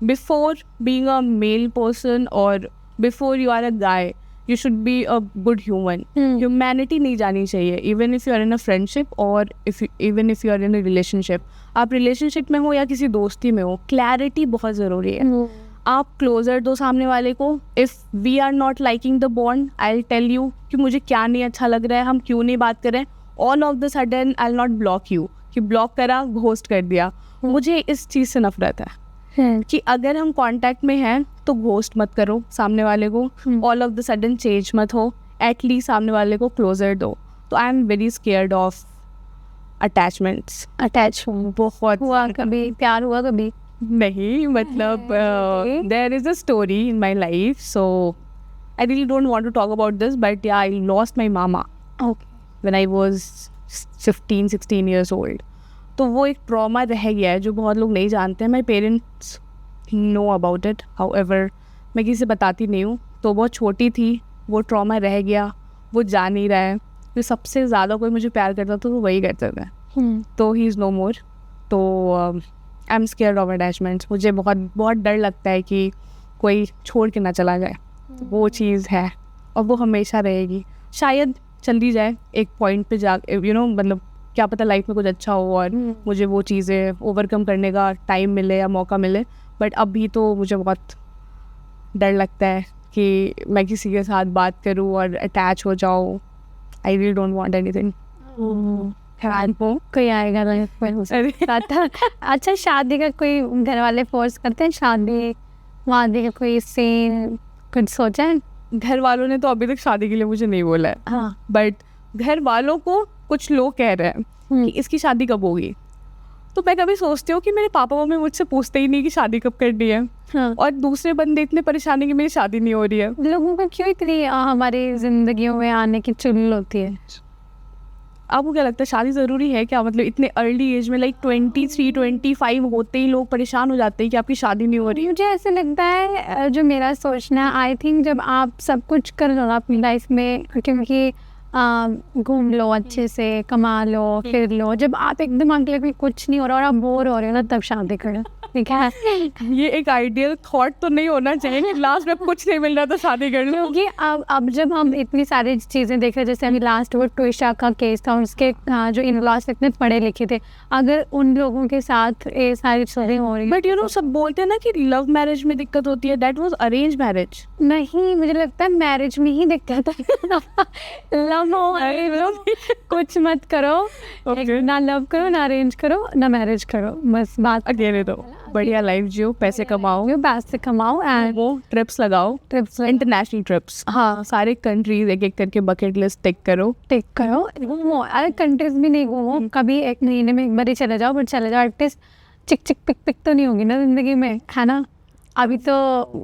before being a male person और before you are a guy, you should be a good human. Humanity नहीं जानी चाहिए, even if you are in a friendship और even if you are in a relationship. आप relationship में हो या किसी दोस्ती में हो, क्लैरिटी बहुत ज़रूरी है। आप क्लोजर दो सामने वाले को। If we are not liking the bond, I will tell you कि मुझे क्या नहीं अच्छा लग रहा है, हम क्यों नहीं बात कर रहे हैं। All of the sudden I will not block you, कि ब्लॉक करा, घोस्ट कर दिया। मुझे इस चीज़ से नफरत है कि अगर हम कांटेक्ट में हैं तो घोस्ट मत करो सामने वाले को, all of the sudden change मत हो, एटलीस्ट सामने वाले को क्लोजर दो। तो I am very scared of attachments. बहुत हुआ कभी प्यार हुआ कभी? नहीं, मतलब there is a story in my life, so I really don't want to talk about this, but yeah I lost my mama when I was 15-16 years old। तो वो एक ट्रॉमा रह गया है जो बहुत लोग नहीं जानते हैं। My parents know about it, however मैं किसी से बताती नहीं हूँ। तो बहुत छोटी थी, वो ट्रॉमा रह गया, वो जा नहीं रहा है। तो सबसे ज़्यादा कोई मुझे प्यार करता था तो वही करता था, तो ही इज़ नो मोर। तो I am scared of attachments. मुझे बहुत बहुत डर लगता है कि कोई छोड़ के ना चला जाए। तो वो चीज़ है और वो हमेशा रहेगी। शायद चली जाए एक पॉइंट पे जा, यू नो, मतलब क्या पता लाइफ में कुछ अच्छा हो और मुझे वो चीज़ें ओवरकम करने का टाइम मिले या मौका मिले। बट अभी तो मुझे बहुत डर लगता है कि मैं किसी के साथ बात करूँ और अटैच हो जाऊँ। आई रियली डोंट वांट एनीथिंग। कोई आएगा लाइफ में। अच्छा, शादी का कोई घर वाले फोर्स करते हैं? शादी वादी का कोई सीन कुछ सोचा है? घर वालों ने तो अभी तक शादी के लिए मुझे नहीं बोला है। हाँ। बट घर वालों को कुछ लोग कह रहे हैं कि इसकी शादी कब होगी। तो मैं कभी सोचती हूँ कि मेरे पापा मम्मी मुझसे पूछते ही नहीं कि शादी कब करनी है। हाँ। और दूसरे बंदे इतने परेशान हैं कि मेरी शादी नहीं हो रही है। लोगों को क्यों इतनी हमारी जिंदगियों में आने की चुल होती है? आपको क्या लगता है शादी ज़रूरी है क्या? मतलब इतने अर्ली एज में, लाइक 23-25 होते ही लोग परेशान हो जाते हैं कि आपकी शादी नहीं हो रही। मुझे ऐसे लगता है, जो मेरा सोचना है, आई थिंक जब आप सब कुछ कर लो ना अपनी लाइफ में, क्योंकि घूम लो अच्छे से, कमा लो, फिर लो, जब आप एकदम आपके लिए कुछ नहीं हो रहा और आप बोर हो रहे हो ना, तब शादी करो। ठीक है, ये एक आइडियल थॉट तो नहीं होना चाहिए कि लास्ट में कुछ नहीं मिल रहा तो शादी कर लो। क्योंकि अब जब हम इतनी सारी चीज़ें देख रहे हैं, जैसे अभी लास्ट वो ट्विशा का केस था, उसके जो इन लॉस इतने पढ़े लिखे थे, अगर उन लोगों के साथ ये सारी चीज़ें हो रही, बट यू नो सब बोलते हैं ना कि लव मैरिज में दिक्कत होती है। That was arrange marriage. नहीं, मुझे लगता है मैरिज में ही दिक्कत है। लव हो, कुछ मत करो, ना लव करो, ना अरेंज करो, ना मैरिज करो, बस बात अकेले दो, बढ़िया लाइफ जियो, पैसे कमाओ, पैसे कमाओ एंड वो ट्रिप्स लगाओ, इंटरनेशनल ट्रिप्स। हाँ, सारे कंट्रीज एक एक करके बकेट लिस्ट टिक करो। घूमो। अरे कंट्रीज भी नहीं घूमो, कभी एक महीने में एक बार ही चले जाओ, बट चले जाओ, एटलीस्ट चिक चिक पिक पिक तो नहीं होगी ना जिंदगी में, है ना। अभी तो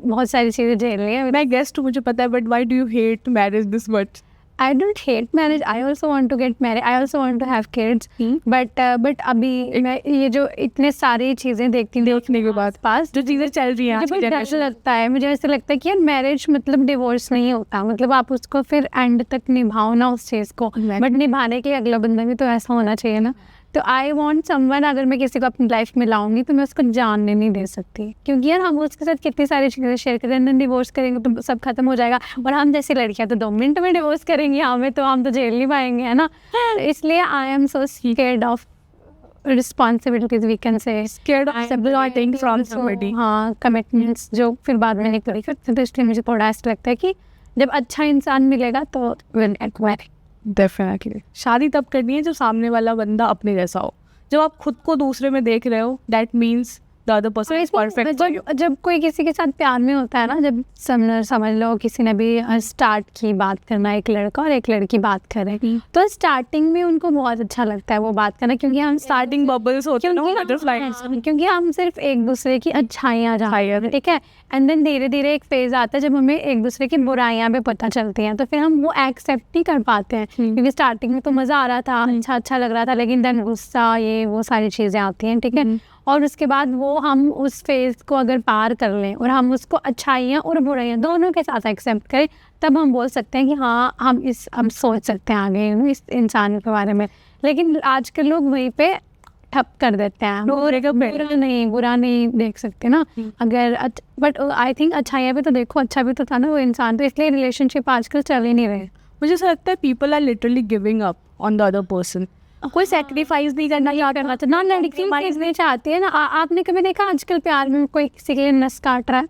बहुत सारी चीज़ें झेल रही है। मैं गेस्ट हूँ, मुझे पता है, but why do you hate marriage this much? I don't hate marriage. I also want to get married. I also want to have kids. But अभी मैं ये जो इतने सारी चीज़ें देखती हूँ देखने के बाद पास जो चीज़ें चल रही हैं आज की मुझे डर लगता है. मुझे ऐसा लगता है कि यार मैरिज मतलब डिवोर्स नहीं होता. मतलब आप उसको फिर एंड तक निभाओ ना उस चीज़ को. बट निभाने के लिए अगला बंदा भी तो ऐसा होना चाहिए ना. तो आई वॉन्ट समवन, अगर मैं किसी को अपनी लाइफ में लाऊंगी तो मैं उसको जानने नहीं दे सकती, क्योंकि यार हम उसके साथ कितनी सारी चीज़ें शेयर करें. एंड डिवोर्स करेंगे तो सब खत्म हो जाएगा. और हम जैसी लड़कियां तो 2 मिनट में डिवोर्स करेंगी. हमें तो हम तो जेल नहीं पाएंगे, है ना. इसलिए I am so scared of responsibilities, we can say Scared of separating from somebody. हाँ, कमिटमेंट्स जो फिर बाद में नहीं पूरी करते. तो इसलिए मुझे थोड़ा ऐसा लगता है कि जब अच्छा इंसान मिलेगा तो विल गेट मैरिड. डेफिनेटली शादी तब करनी है जब सामने वाला बंदा अपने जैसा हो. जब आप खुद को दूसरे में देख रहे हो, that means the other person is perfect. जब कोई किसी के साथ प्यार में होता है ना, जब समझ लो किसी ने भी स्टार्ट की बात करना, एक लड़का और एक लड़की बात कर रहे हैं, तो स्टार्टिंग में उनको बहुत अच्छा लगता है वो बात करना, क्योंकि हम स्टार्टिंग बबल्स होते हैं ना, बटरफ्लाइज. क्योंकि हम सिर्फ एक दूसरे की अच्छाइयाँ जानते हैं, ठीक है. एंड देन धीरे धीरे एक फेज आता है जब हमें एक दूसरे की बुराइयाँ भी पता चलती हैं, तो फिर हम वो एक्सेप्ट नहीं कर पाते हैं. क्योंकि स्टार्टिंग में तो मज़ा आ रहा था, अच्छा लग रहा था, लेकिन देन गुस्सा, ये वो सारी चीज़ें आती हैं, ठीक है. और उसके बाद वो हम उस फेज़ को अगर पार कर लें और हम उसको अच्छाइयाँ और बुराइयाँ दोनों के साथ एक्सेप्ट करें, तब हम बोल सकते हैं कि हाँ हम सोच सकते हैं आगे इस इंसान के बारे में. लेकिन आजकल लोग वहीं पे ठप कर देते हैं. बुरा नहीं देख सकते ना. अगर बट आई थिंक अच्छाइयाँ भी तो देखो, अच्छा भी तो था ना वो इंसान. तो इसलिए रिलेशनशिप आजकल चल ही नहीं रहे. मुझे ऐसा लगता है people are literally giving up on the other person. कोई सेक्रीफाइस नहीं करना चाहता ना, लड़की नहीं चाहती है ना. आपने कभी देखा आजकल प्यार में कोई किसी के लिए नस काट रहा है?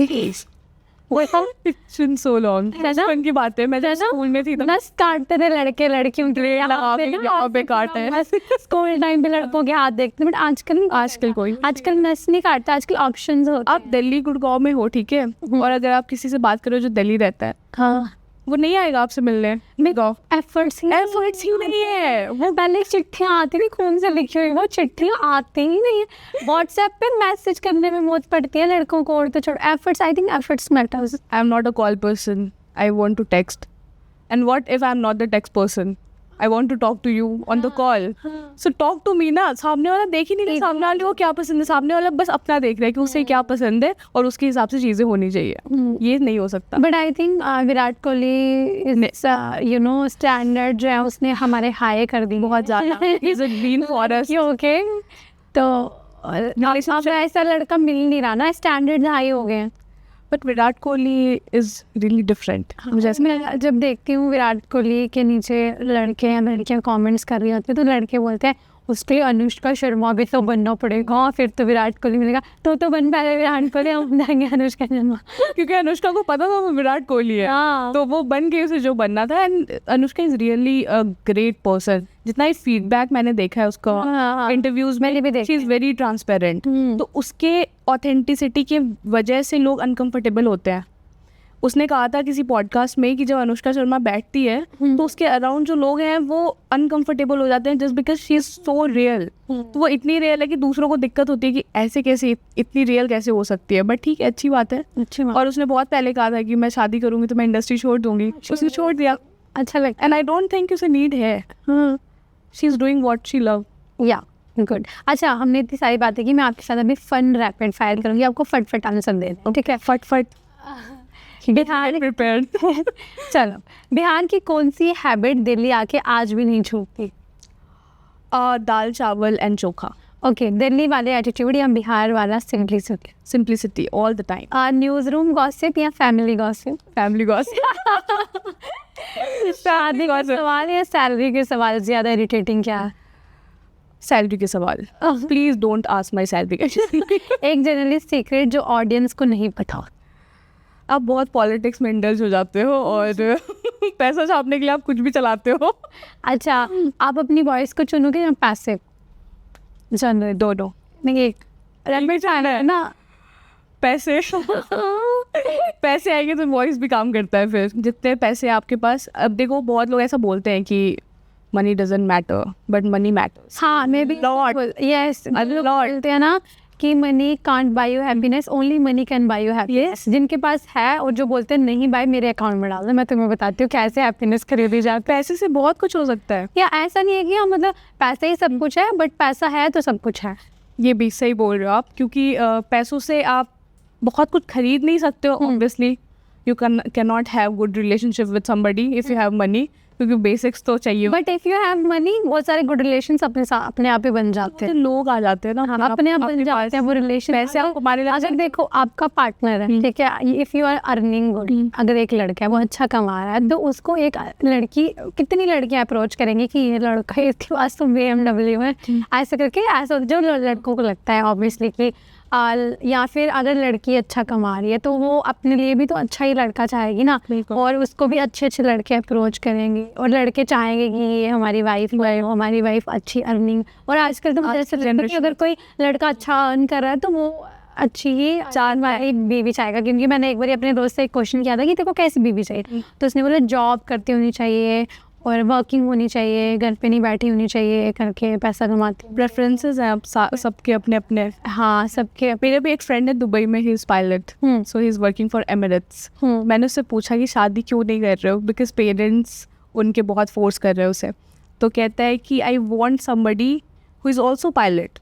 It's been so long. बचपन की बात है, मैं जब स्कूल में थी तब नस काटते थे लड़के लड़कियों के लिए. यहाँ पे काटते हैं. स्कूल टाइम पे लड़कों के हाथ देखते, बट आजकल नस नहीं काटता. आजकल ऑप्शंस होते. आप दिल्ली गुड़गांव में हो, ठीक है, और अगर आप किसी से बात करो जो दिल्ली रहता है, हाँ, वो नहीं आएगा आपसे मिलने. एफर्ट्स ही नहीं है. वो पहले चिट्ठियाँ आती थी खून से लिखी हुई, वो चिट्ठियाँ आती ही नहीं है. व्हाट्सएप पे मैसेज करने में मौत पड़ती है लड़कों को. और तो छोड़ो efforts, I think efforts matters. I am not a call person, I want to text. And what if I am not the text person? I want to talk to you on the call. So talk to me ना. सामने वाला देख ही नहीं रहा सामने वाले को क्या पसंद है. सामने वाला बस अपना देख रहा है कि उसे क्या पसंद है और उसके हिसाब से चीज़ें होनी चाहिए. ये नहीं हो सकता. But I think Virat Kohli you know standard जो है उसने हमारे हाई कर दी बहुत ज़्यादा. He's a green forest. Okay, तो अब ऐसा लड़का मिल नहीं रहा ना, स्टैंडर्ड हाई हो गए हैं. But Virat Kohli is really different. मुझे मैं जब देखती हूँ विराट कोहली के नीचे लड़के या लड़कियाँ कमेंट्स कर रही होती है, तो लड़के बोलते हैं उसके अनुष्का शर्मा भी तो बनना पड़ेगा, फिर तो विराट कोहली मिलेगा. तो बन पहले विराट कोहली, हम देंगे अनुष्का शर्मा. क्योंकि अनुष्का को पता था वो विराट कोहली है. तो वो बन गई उसे जो बनना था. And Anushka is really a great person. जितना ही फीडबैक मैंने देखा है उसका इंटरव्यूज में भी, शी इज़ वेरी ट्रांसपेरेंट. तो उसके ऑथेंटिसिटी की वजह से लोग अनकम्फर्टेबल होते हैं. उसने कहा था किसी पॉडकास्ट में कि जब अनुष्का शर्मा बैठती है तो उसके अराउंड जो लोग हैं वो अनकंफर्टेबल हो जाते हैं, just because she is so real. तो वो इतनी रियल है कि दूसरों को दिक्कत होती है कि ऐसे कैसे इतनी रियल कैसे हो सकती है. बट ठीक है, अच्छी बात है. और उसने बहुत पहले कहा था कि मैं शादी करूँगी तो मैं इंडस्ट्री छोड़ दूंगी. उसने छोड़ दिया. अच्छा लगता. एंड आई डोंट थिंक उसे नीड है. She is doing what she love. या गुड. अच्छा, हमने इतनी सारी बातें की. मैं आपके साथ अभी फन रैपिड फायर करूँगी, आपको फटफट आंसर दे दें, ठीक है? फटफट. बिहार प्रिपेयर्ड. चलो, बिहार की कौन सी हैबिट दिल्ली आके आज भी नहीं छूटती? दाल चावल एंड चोखा. ओके, दिल्ली वाले एटीट्यूड या बिहार वाला simplicity? Simplicity all the time. News room gossip या फैमिली गॉसिप? Family gossip. शादी का सवाल या सैलरी के सवाल ज़्यादा इरिटेटिंग क्या है? सैलरी के सवाल. Please don't ask my salary. एक जर्नलिस्ट सीक्रेट जो ऑडियंस को नहीं पता? आप बहुत पॉलिटिक्स में इंडल्ज हो जाते हो और पैसा छापने के लिए आप कुछ भी चलाते हो. अच्छा, आप अपनी वॉइस को चुनोगे या पैसिव? जनरल दोनों नहीं, एक रैपिड है ना. पैसे पैसे आएंगे तो वॉइस भी काम करता है. फिर जितने पैसे आपके पास, अब देखो बहुत लोग ऐसा बोलते हैं कि money doesn't matter, but money matters. हाँ, मैं भी लॉट. यस, बोलते हैं ना कि money can't buy you happiness, only money can buy you happiness. जिनके पास है और जो बोलते हैं नहीं भाई मेरे अकाउंट में डाल दो, मैं तुम्हें बताती हूँ कैसे हैप्पीनेस खरीदी जाए। पैसे से बहुत कुछ हो सकता है। या ऐसा नहीं है कि हम मतलब पैसा ही सब कुछ है, बट पैसा है तो सब कुछ है। ये भी सही बोल रहे हो आप, क्योंकि पैसों से आप बहुत कुछ खरीद नहीं सकते हो। Obviously you can not have good relationship with somebody if you have money, क्योंकि बेसिक्स तो चाहिए। But if you have money बहुत सारे गुड रिलेशंस अपने आप ही बन जाते हैं। लोग आ जाते हैं ना, हाँ, अपने आप बन जाते हैं वो रिलेशन। पैसे आपको हमारे अगर देखो आपका पार्टनर है, ठीक है, if you are earning good, अगर एक लड़का है वो अच्छा कमा रहा है, तो उसको एक लड़की, कितनी लड़कियां अप्रोच करेंगी कि ये लड़का इसके पास तो BMW है, ऐसे करके, ऐसा जो लड़कों को लगता है ऑब्वियसली कि या फिर अगर लड़की अच्छा कमा रही है तो वो अपने लिए भी तो अच्छा ही लड़का चाहेगी ना, और उसको भी अच्छे अच्छे लड़के अप्रोच करेंगे, और लड़के चाहेंगे कि ये हमारी वाइफ है, हमारी वाइफ अच्छी अर्निंग। और आजकल तो मुझे ऐसा लगता है कि अगर कोई लड़का अच्छा अर्न कर रहा है तो वो अच्छी ही चार वाली बीवी चाहेगा। क्योंकि मैंने एक बार अपने दोस्त से एक क्वेश्चन किया था कि तेरे को कैसी बीवी चाहिए, तो उसने बोला जॉब करती होनी चाहिए और वर्किंग होनी चाहिए, घर पे नहीं बैठी होनी चाहिए करके पैसा कमाती। प्रेफरेंसेस हैं सबके अपने अपने। हाँ, सबके। मेरे भी एक फ्रेंड है दुबई में, he is pilot, so he is working for Emirates. मैंने उससे पूछा कि शादी क्यों नहीं कर रहे हो, बिकॉज पेरेंट्स उनके बहुत फोर्स कर रहे हो उसे। तो कहता है कि I want somebody who is also pilot.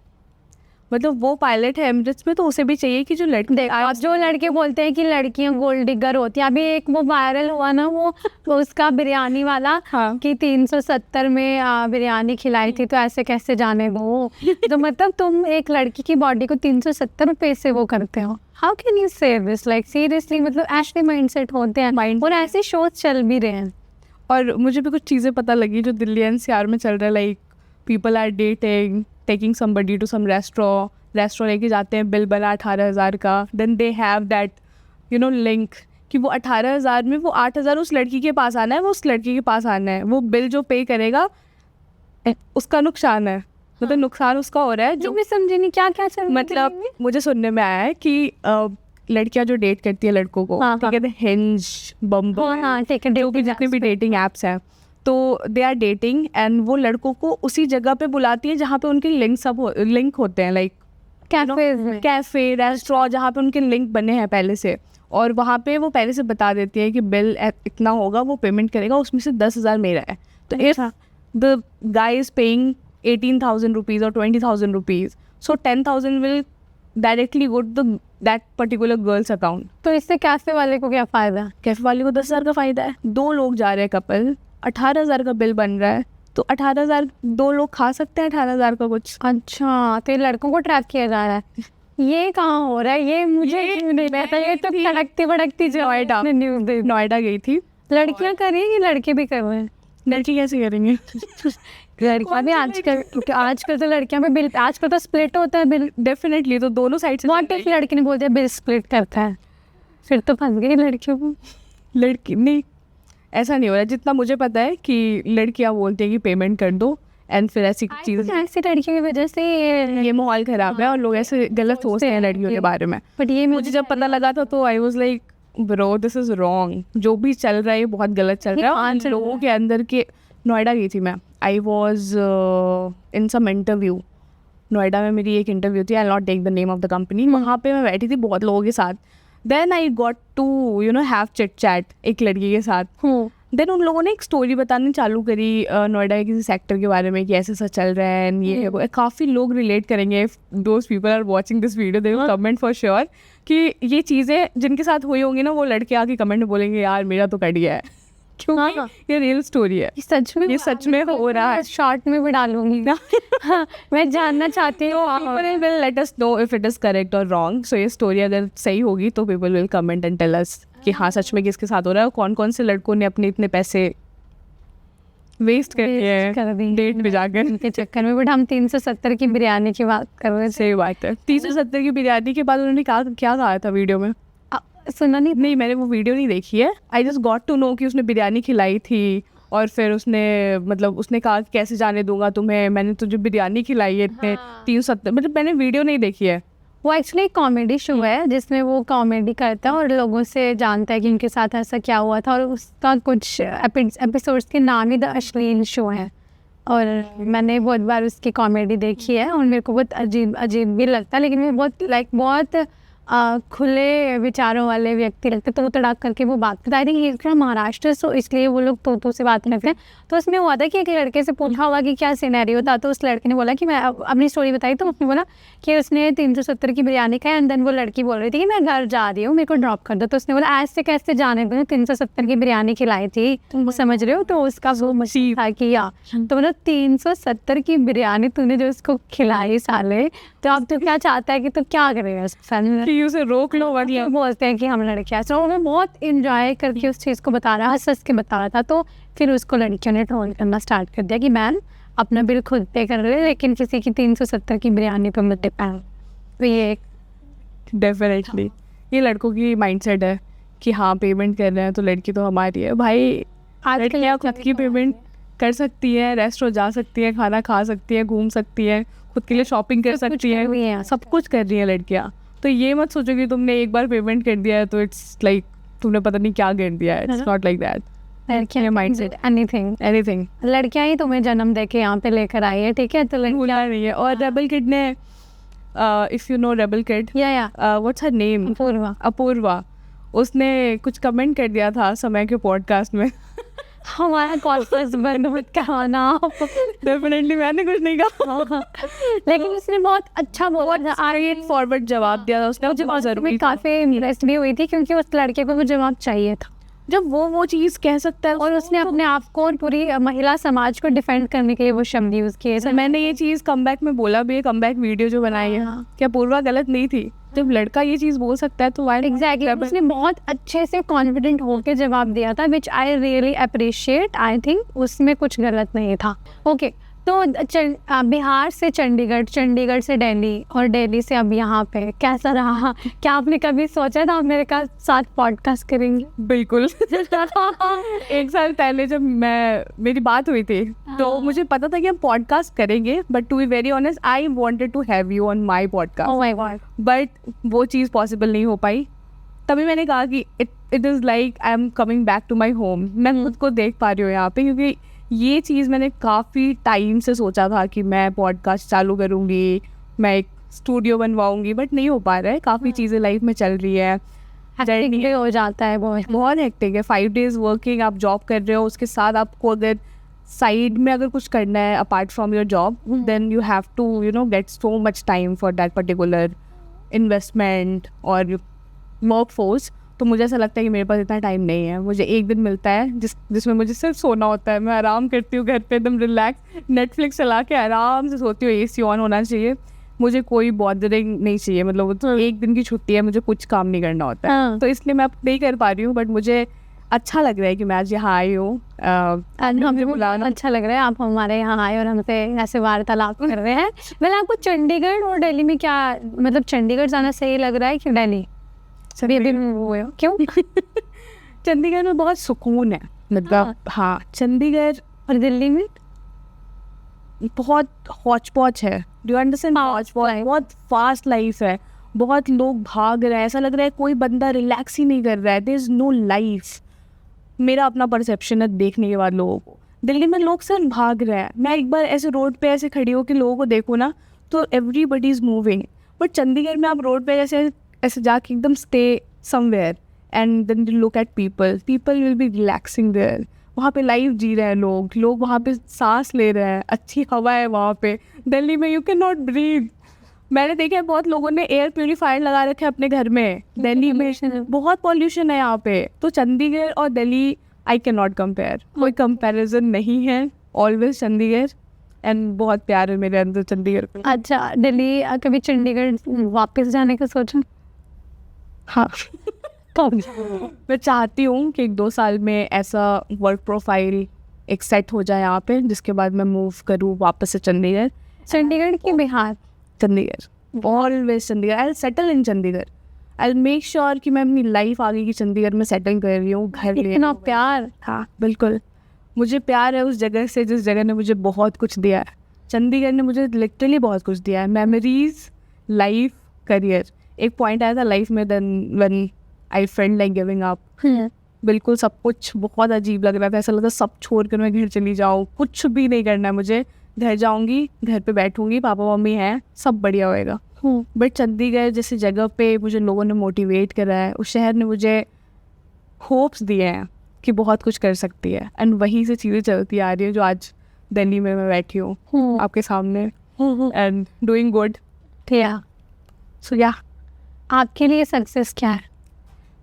मतलब वो पायलट है एमिरेट्स में, तो उसे भी चाहिए कि जो लड़के, अब जो लड़के बोलते हैं कि लड़कियां गोल्ड डिगर होती हैं, अभी एक वो वायरल हुआ ना वो उसका बिरयानी वाला, हाँ, कि 370 में बिरयानी खिलाई थी, तो ऐसे कैसे जाने दो। तो मतलब तुम एक लड़की की बॉडी को 370 रुपये से वो करते हो, हाउ कैन यू से दिस, लाइक सीरियसली। मतलब ऐसे माइंडसेट होते हैं और ऐसे शोज चल भी रहे हैं। और मुझे भी कुछ चीज़ें पता लगी जो दिल्ली NCR में चल रहा है, like people are dating, taking somebody to some restaurant लेके जाते हैं, बिल बना 18,000 का, then they have that link कि वो 18,000 में वो 8,000 उस लड़की के पास आना है, वो उस लड़की के पास आना है, वो बिल जो पे करेगा उसका नुकसान है। मतलब नुकसान उसका हो रहा है जो मैं समझी नहीं क्या क्या चल। मतलब मुझे सुनने में आया है कि लड़कियां जो डेट करती है लड़कों को, ठीक है, हिंज, बम्बल, ठीक है, जितने भी डेटिंग एप्स हैं, तो दे आर डेटिंग एंड वो लड़कों को उसी जगह पे बुलाती है जहाँ पे उनके लिंक होते हैं, लाइक कैफे, रेस्टोरेंट, जहाँ पे उनके लिंक बने हैं पहले से, और वहाँ पे वो पहले से बता देती है कि बिल इतना होगा, वो पेमेंट करेगा, उसमें से 10,000 मेरा है। तो if the guy is paying 18,000 rupees और 20,000 rupees, so 10,000 will directly go to that particular girls account. तो इससे कैफे वाले को क्या फ़ायदा? कैफे वाले को 10,000 का फ़ायदा है। 2 लोग जा रहे हैं कपल, 18,000 का बिल बन रहा है, तो 18,000 2 लोग खा सकते हैं 18,000 का कुछ। अच्छा, तो ये लड़कों को ट्रैप किया जा रहा है। ये कहाँ हो रहा है? ये मुझे नहीं पता। ये तो खड़कती भड़कती जो नोएडा गई थी। लड़कियाँ कर रही हैं कि लड़के भी कर रहे हैं? लड़की कैसे करेंगे? लड़कियाँ भी आजकल तो लड़कियाँ पे बिल, आजकल तो स्प्लिट होता है बिल। डेफिनेटली, तो दोनों साइड से। व्हाट इफ लड़की ने बोल दिया बिल स्प्लिट करता है, फिर तो फंस गई लड़कियों को। लड़की नहीं, ऐसा नहीं हो रहा है। जितना मुझे पता है कि लड़कियाँ बोलती हैं कि पेमेंट कर दो, एंड फिर ऐसी चीज़, ऐसी लड़कियों की वजह से ये माहौल ख़राब है और लोग ऐसे गलत सोचते हैं लड़कियों के बारे में। बट ये मुझे जब पता लगा था तो I was like bro, this is wrong. जो भी चल रहा है ये बहुत गलत चल रहा है। लोगों के अंदर के, नोएडा गई थी मैं, I was in some interview. Noida में मेरी एक इंटरव्यू थी, I not take the name of the company. वहाँ पे मैं बैठी थी बहुत लोगों के साथ। Then I got to have chit chat एक लड़की के साथ। देन उन लोगों ने एक स्टोरी बतानी चालू करी नोएडा के किसी सेक्टर के बारे में कि ऐसे ऐसा चल रहा है, एंड ये काफ़ी लोग रिलेट करेंगे। If those people are watching this video they will comment for sure कि ये चीज़ें जिनके साथ हुई होंगी ना, वो लड़के आके कमेंट में बोलेंगे यार मेरा तो कट गया है, क्योंकि ये रियल स्टोरी है। ये सच में हो रहा है। शॉर्ट में भी डालूंगी। हाँ, मैं जानना चाहती हूँ। People will let us know if it is correct or wrong. So ये स्टोरी अगर सही होगी तो people will comment and tell us कि हाँ सच में किसके साथ हो रहा है, और कौन कौन से लड़कों ने अपने इतने पैसे वेस्ट कर दिए डेट पे जाकर इनके चक्कर में। बट हम 370 की बिरयानी की बात कर रहे थे। सही बात है। 370 की बिरयानी के बाद उन्होंने क्या कहा था वीडियो में? सुना नहीं, मैंने वो वीडियो नहीं देखी है। I just got to know कि उसने बिरयानी खिलाई थी, और फिर उसने कहा कि कैसे जाने दूंगा तुम्हें, मैंने तुझे बिरयानी खिलाई है इतने 370। मतलब मैंने वीडियो नहीं देखी है। वो एक्चुअली एक कॉमेडी शो है जिसमें वो कॉमेडी करता है और लोगों से जानता है कि उनके साथ ऐसा क्या हुआ था, और उसका कुछ एपिसोड्स के नाम ही द अश्लील शो है। और मैंने बहुत बार उसकी कॉमेडी देखी है और मेरे को बहुत अजीब अजीब भी लगता है, लेकिन मैं बहुत खुले विचारों वाले व्यक्ति लगते, तो तड़ाक करके वो बात करता है। आई थिंक थोड़ा महाराष्ट्र, तो इसलिए वो लोग तो से बात करते हैं। तो उसमें हुआ था कि एक लड़के से पूछा होगा कि क्या सिनेरियो था, तो उस लड़के ने बोला कि मैं अपनी स्टोरी बताई, तो उसने बोला कि उसने 370 की बिरयानी खाई एंड देन वो लड़की बोल रही थी कि मैं घर जा रही हूँ, मेरे को ड्रॉप कर दो। तो उसने बोला ऐसे कैसे जाने दो, 370 की बिरयानी खिलाई थी, तुम समझ रहे हो। तो उसका वो मसीह था कि या तो मतलब 370 की बिरयानी तूने जो उसको खिलाई साले, तो अब तो क्या चाहता है कि तो क्या करेगा, उसे रोक लो। तो बोलते हैं कि हम लड़कियाँ। तो मैं बहुत इंजॉय करके उस चीज़ को बता रहा, हंस के बता रहा था। तो फिर उसको लड़कियों ने ट्रोल करना स्टार्ट कर दिया कि मैम अपना बिल खुद पे कर रहे, लेकिन किसी की 370 की बिरयानी पे मत डिपेंड। तो ये डेफिनेटली ये लड़कों की माइंडसेट है कि हाँ पेमेंट कर रहे हैं तो लड़की तो हमारी है। भाई लड़कियाँ खुद की पेमेंट कर सकती है, रेस्टोरेंट जा सकती है, खाना खा सकती है, घूम सकती है, खुद के लिए शॉपिंग कर सकती है, सब कुछ कर रही है लड़कियाँ। तो ये मत सोचो कि तुमने एक बार पेमेंट कर दिया है तो इट्स लाइक तुमने पता नहीं क्या कर दिया है। It's not like that. लड़कियाँ माइंडसेट एनीथिंग लड़कियाँ ही तुम्हें जन्म दे के यहाँ पे लेकर आई है, ठीक है। तो भूला नहीं है। और रेबल किड ने if you know rebel kid, what's her name, Apoorva, उसने कुछ कमेंट कर दिया था समय के पॉडकास्ट में। हमारा कॉन्फ्रेंस बंद मत कराना। डेफिनेटली मैंने कुछ नहीं कहा, लेकिन उसने बहुत अच्छा बोला, फॉरवर्ड जवाब दिया था उसने। मुझे बहुत ज़रूरी, काफ़ी इम्प्रेस भी हुई थी क्योंकि उस लड़के को वो जवाब चाहिए था। जब वो चीज़ कह सकता है और उसने अपने आप को और पूरी महिला समाज को डिफेंड करने के लिए वो शब्द यूज़ किए। तो मैंने ये चीज़ कमबैक में बोला भी है, कमबैक वीडियो जो बनाई है, क्या पूर्वा गलत नहीं थी? जब लड़का ये चीज़ बोल सकता है तो वाई एग्जैक्टली उसने बहुत अच्छे से कॉन्फिडेंट होकर जवाब दिया था, which I really appreciate. I think उसमें कुछ गलत नहीं था। ओके तो बिहार से चंडीगढ़, चंडीगढ़ से दिल्ली और दिल्ली से अब यहाँ पे कैसा रहा? क्या आपने कभी सोचा था आप मेरे साथ पॉडकास्ट करेंगे? बिल्कुल। 1 साल पहले जब मेरी बात हुई थी तो मुझे पता था कि हम पॉडकास्ट करेंगे, but to be very honest I wanted to have you on my podcast. Oh my god. But वो चीज़ पॉसिबल नहीं हो पाई। तभी मैंने कहा कि it is like I am coming back to my home. मैं खुद को देख पा रही हूँ यहाँ पे, क्योंकि ये चीज़ मैंने काफ़ी टाइम से सोचा था कि मैं पॉडकास्ट चालू करूँगी, मैं एक स्टूडियो बनवाऊँगी, बट नहीं हो पा रहा है। काफ़ी चीज़ें लाइफ में चल रही है, जर्नी हो जाता है, बहुत हेक्टिक है। 5 days वर्किंग, आप जॉब कर रहे हो, उसके साथ आपको अगर साइड में अगर कुछ करना है apart from your job, then you have to get so much time for that particular investment और वर्क फोर्स। तो मुझे ऐसा लगता है कि मेरे पास इतना टाइम नहीं है। मुझे एक दिन मिलता है जिसमें मुझे सिर्फ सोना होता है। मैं आराम करती हूँ घर पे, एकदम रिलैक्स, नेटफ्लिक्स चला के आराम से सोती हूँ। AC ऑन होना चाहिए, मुझे कोई बॉदरिंग नहीं चाहिए। मतलब तो एक दिन की छुट्टी है, मुझे कुछ काम नहीं करना होता है। तो इसलिए मैं अब नहीं कर पा रही हूँ, बट मुझे अच्छा लग रहा है कि मैं आज यहाँ आई हूँ। मुझे बुलाना अच्छा लग रहा है, आप हमारे यहाँ आए और हमसे ऐसे वार्तालाप कर रहे हैं। मैंने आपको चंडीगढ़ और दिल्ली में क्या, मतलब चंडीगढ़ जाना सही लग रहा है कि दिल्ली? सभी अभी हुए हो क्यों? चंडीगढ़ में बहुत सुकून है, मतलब हाँ चंडीगढ़। और दिल्ली में बहुत हौच पौच है। Do you understand? हौच पौच, बहुत फास्ट लाइफ है, बहुत लोग भाग रहे हैं। ऐसा लग रहा है कोई बंदा रिलैक्स ही नहीं कर रहा है। There is no life. मेरा अपना परसेप्शन है देखने के बाद लोगों को। दिल्ली में लोग सिर्फ भाग रहे हैं। मैं एक बार ऐसे रोड पे ऐसे खड़ी हो के लोगों को देखूँ ना, तो everybody is moving. But Chandigarh में आप रोड पे ऐसे जाके एकदम stay somewhere and then you look at people will be relaxing there. वहाँ पे लाइफ जी रहे हैं लोग वहाँ पे सांस ले रहे हैं, अच्छी हवा है वहाँ पे। दिल्ली में यू कैन नॉट ब्रीथ। मैंने देखा है बहुत लोगों ने एयर प्यूरीफायर लगा रखे हैं अपने घर में। दिल्ली में बहुत पॉल्यूशन है यहाँ पे। तो चंडीगढ़ और Delhi I can not compare, कोई कंपैरिजन नहीं है। ऑलवेज चंडीगढ़, एंड बहुत प्यार है मेरे अंदर चंडीगढ़ को। अच्छा, दिल्ली कभी चंडीगढ़ वापस जाने का सोचा? हाँ। मैं चाहती हूँ कि 1-2 साल में ऐसा वर्क प्रोफाइल एक सेट हो जाए यहाँ पे, जिसके बाद मैं मूव करूँ वापस से चंडीगढ़। चंडीगढ़ की Bihar? Chandigarh, always Chandigarh. I will settle in Chandigarh. I will make sure कि मैं अपनी लाइफ आगे की चंडीगढ़ में सेटल कर रही हूँ, घर ले। इतना प्यार? हाँ बिल्कुल, मुझे प्यार है उस जगह से जिस जगह ने मुझे बहुत कुछ दिया है। चंडीगढ़ ने मुझे लिटरली बहुत कुछ दिया है, मेमोरीज, लाइफ, करियर। एक पॉइंट आया था लाइफ में then when I felt like giving up, बिल्कुल सब कुछ बहुत अजीब लग रहा था, ऐसा लगा सब छोड़ कर मैं घर चली जाऊँ, कुछ भी नहीं करना है मुझे, घर जाऊँगी, घर पे बैठूँगी, पापा मम्मी हैं, सब बढ़िया होएगा। बट चंडीगढ़ जैसी जगह पे मुझे लोगों ने मोटिवेट करा है, उस शहर ने मुझे होप्स दिए हैं कि बहुत कुछ कर सकती है, एंड वहीं से चीज़ें चलती आ रही है जो आज दिल्ली में मैं बैठी हूँ आपके सामने एंड डूइंग गुड। या सो या आपके लिए सक्सेस क्या है?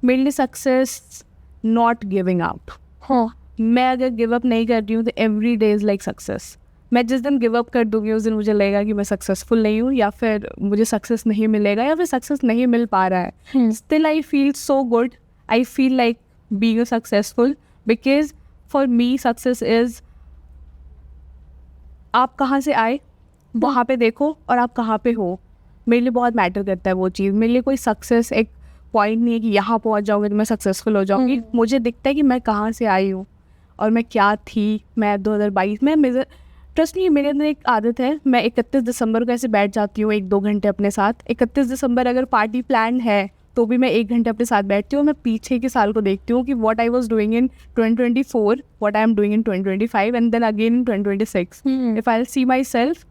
मेरे लिए सक्सेस नॉट गिविंग अप। मैं अगर गिव अप नहीं कर रही हूँ तो every day is like success. मैं जिस दिन गिव अप कर दूँगी उस दिन मुझे लगेगा कि मैं सक्सेसफुल नहीं हूँ, या फिर मुझे सक्सेस नहीं मिलेगा, या फिर सक्सेस नहीं मिल पा रहा है। Still I feel so good, I feel like being successful, because for me success is आप कहाँ से आए वहाँ पे देखो और आप कहाँ पे हो, मेरे लिए बहुत मैटर करता है वो चीज़। मेरे लिए कोई सक्सेस एक पॉइंट नहीं है कि यहाँ पहुँच जाओगे तो मैं सक्सेसफुल हो जाऊँगी। मुझे दिखता है कि मैं कहाँ से आई हूँ और मैं क्या थी। मैं 2022 में ट्रस्ट नहीं, मेरे अंदर एक आदत है, मैं 31 दिसंबर को ऐसे बैठ जाती हूँ 1-2 घंटे अपने साथ। 31 दिसंबर अगर पार्टी प्लान है तो भी मैं 1 घंटे अपने साथ बैठती हूँ। मैं पीछे के साल को देखती हूँ कि what I was doing in 2024, what I am doing in 2025 and then again in 2026। If I will see myself,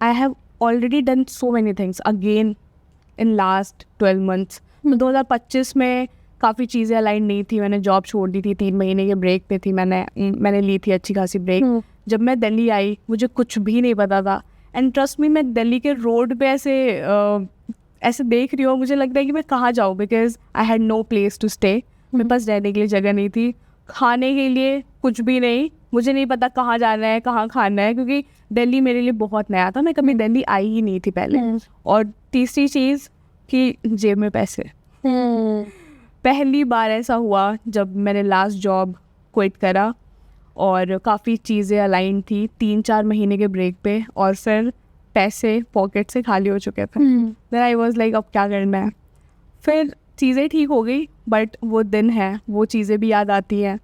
I have already done so many things again in last 12 months. तो 2025 में काफ़ी चीज़ें align नहीं थी, मैंने job छोड़ दी थी, 3 महीने के ब्रेक पे थी, मैंने ली थी अच्छी खासी ब्रेक। जब मैं दिल्ली आई मुझे कुछ भी नहीं पता था, एंड ट्रस्ट मी मैं दिल्ली के रोड पे ऐसे देख रही हूँ, मुझे लगता है कि मैं कहाँ जाऊँ, because I had no place to stay. मेरे पास रहने के लिए जगह नहीं थी, खाने के लिए कुछ भी नहीं, मुझे नहीं पता कहाँ जाना है, कहाँ खाना है, क्योंकि दिल्ली मेरे लिए बहुत नया था, मैं कभी दिल्ली आई ही नहीं थी पहले। और तीसरी चीज़ कि जेब में पैसे। पहली बार ऐसा हुआ जब मैंने लास्ट जॉब क्विट करा और काफ़ी चीज़ें अलाइन थी 3-4 महीने के ब्रेक पे, और फिर पैसे पॉकेट से खाली हो चुके थे। देन आई वाज लाइक अब क्या करना है। फिर चीज़ें ठीक हो गई, बट वो दिन है, वो चीज़ें भी याद आती हैं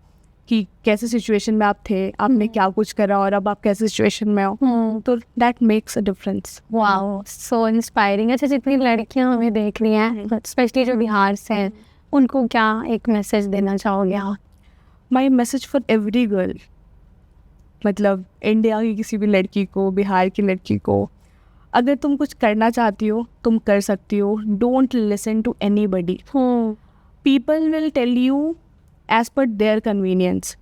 कि कैसे सिचुएशन में आप थे, आपने क्या कुछ करा और अब आप कैसे सिचुएशन में हो। तो that makes a difference. Wow, so inspiring. अच्छा, जितनी लड़कियां हमें देख रही हैं, स्पेशली जो बिहार से हैं, उनको क्या एक मैसेज देना चाहोगे आप? My message for every girl, मतलब इंडिया की किसी भी लड़की को, बिहार की लड़की को, अगर तुम कुछ करना चाहती हो तुम कर सकती हो। Don't listen to anybody. People will tell you as per their convenience.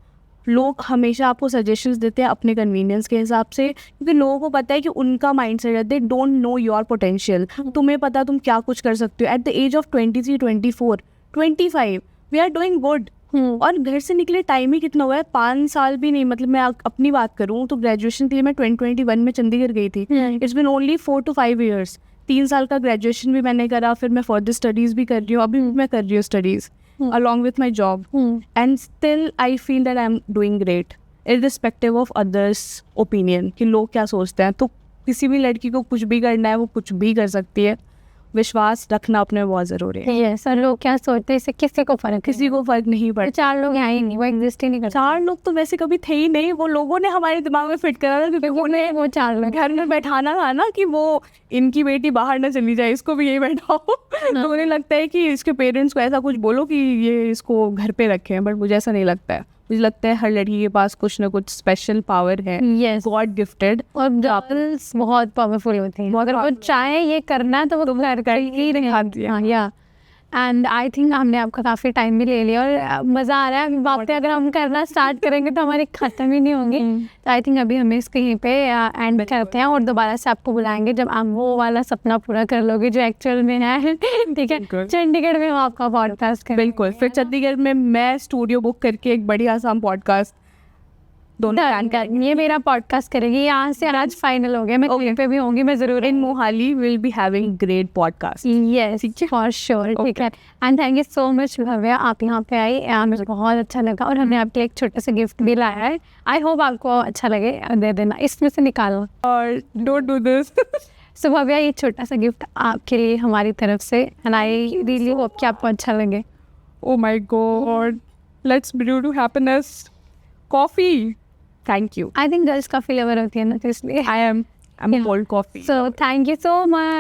लोग हमेशा आपको सजेशंस देते हैं अपने कन्वीनियंस के हिसाब से, क्योंकि लोगों को पता है कि उनका माइंड सेट है, they don't know your potential. तुम्हें पता तुम क्या कुछ कर सकते हो। At the age of 23, 24, 25 we are doing good. और घर से निकले टाइम ही कितना हुआ है, 5 साल भी नहीं। मतलब मैं अपनी बात करूँ तो ग्रेजुएशन के लिए मैं 2021 में चंडीगढ़ गई थी। It's been only 4 to 5 years। 3 साल का ग्रेजुएशन भी मैंने करा, फिर मैं फर्दर स्टडीज़ भी कर रही हूँ, अभी मैं कर रही हूँ studies along with my job, and still I feel that I'm doing great irrespective of others opinion कि लोग क्या सोचते हैं। तो किसी भी लड़की को कुछ भी करना है वो कुछ भी कर सकती है। विश्वास रखना अपने में बहुत ज़रूरी है। यस, और लोग क्या सोचते हैं इससे किसी को फ़र्क नहीं पड़ता। 4 लोग हैं ही नहीं, वो एग्जिस्ट ही नहीं करते। 4 लोग तो वैसे कभी थे ही नहीं, वो लोगों ने हमारे दिमाग में फिट करा था, क्योंकि उन्हें वो 4 लोग घर में बैठाना था ना कि वो इनकी बेटी बाहर ना चली जाए, इसको भी यही बैठाओ। तो उन्हें लगता है कि इसके पेरेंट्स को ऐसा कुछ बोलो कि ये इसको घर पे रखें, बट मुझे ऐसा नहीं लगता है। मुझे लगता है हर लड़की के पास कुछ ना कुछ स्पेशल पावर है, गॉड गिफ्टेड। और गर्ल्स बहुत पावरफुल होती हैं, अगर वो चाहे ये करना है तो वो कर ही दिखाती है। या एंड आई थिंक हमने आपका काफ़ी टाइम भी ले लिया और मज़ा आ रहा है। बातें अगर हम करना स्टार्ट करेंगे तो हमारी ख़त्म ही नहीं होंगी। तो आई थिंक अभी हमें इसको यहीं पे एंड करते हैं और दोबारा से आपको बुलाएंगे जब आप वो वाला सपना पूरा कर लोगे जो एक्चुअल में है। ठीक है, चंडीगढ़ में हम आपका पॉडकास्ट करेंगे। बिल्कुल, फिर चंडीगढ़ में मैं स्टूडियो बुक करके एक बढ़िया सा पॉडकास्ट ये मेरा पॉडकास्ट करेगी। यहाँ से आज फाइनल हो गया, मैं कहीं पे भी होंगी, मैं जरूर in Mohali will be having great podcast. Yes, for sure. ठीक है, and thank you so much Bhavya, आप यहाँ पे आई, मुझे बहुत अच्छा लगा और हमने आपके लिए एक छोटा सा गिफ्ट भी लाया है। आई होप आपको अच्छा लगे, दे देना, इसमें से निकालो और डोंट डू दिस। सो भव्या, ये छोटा सा गिफ्ट आपके लिए हमारी तरफ से, एंड आई रियली होप कि आपको अच्छा लगे। Oh my god, let's brew to happiness coffee. Thank you. I think girls काफी लवर होती है ना, तो इसलिए I am cold coffee. So thank you so much.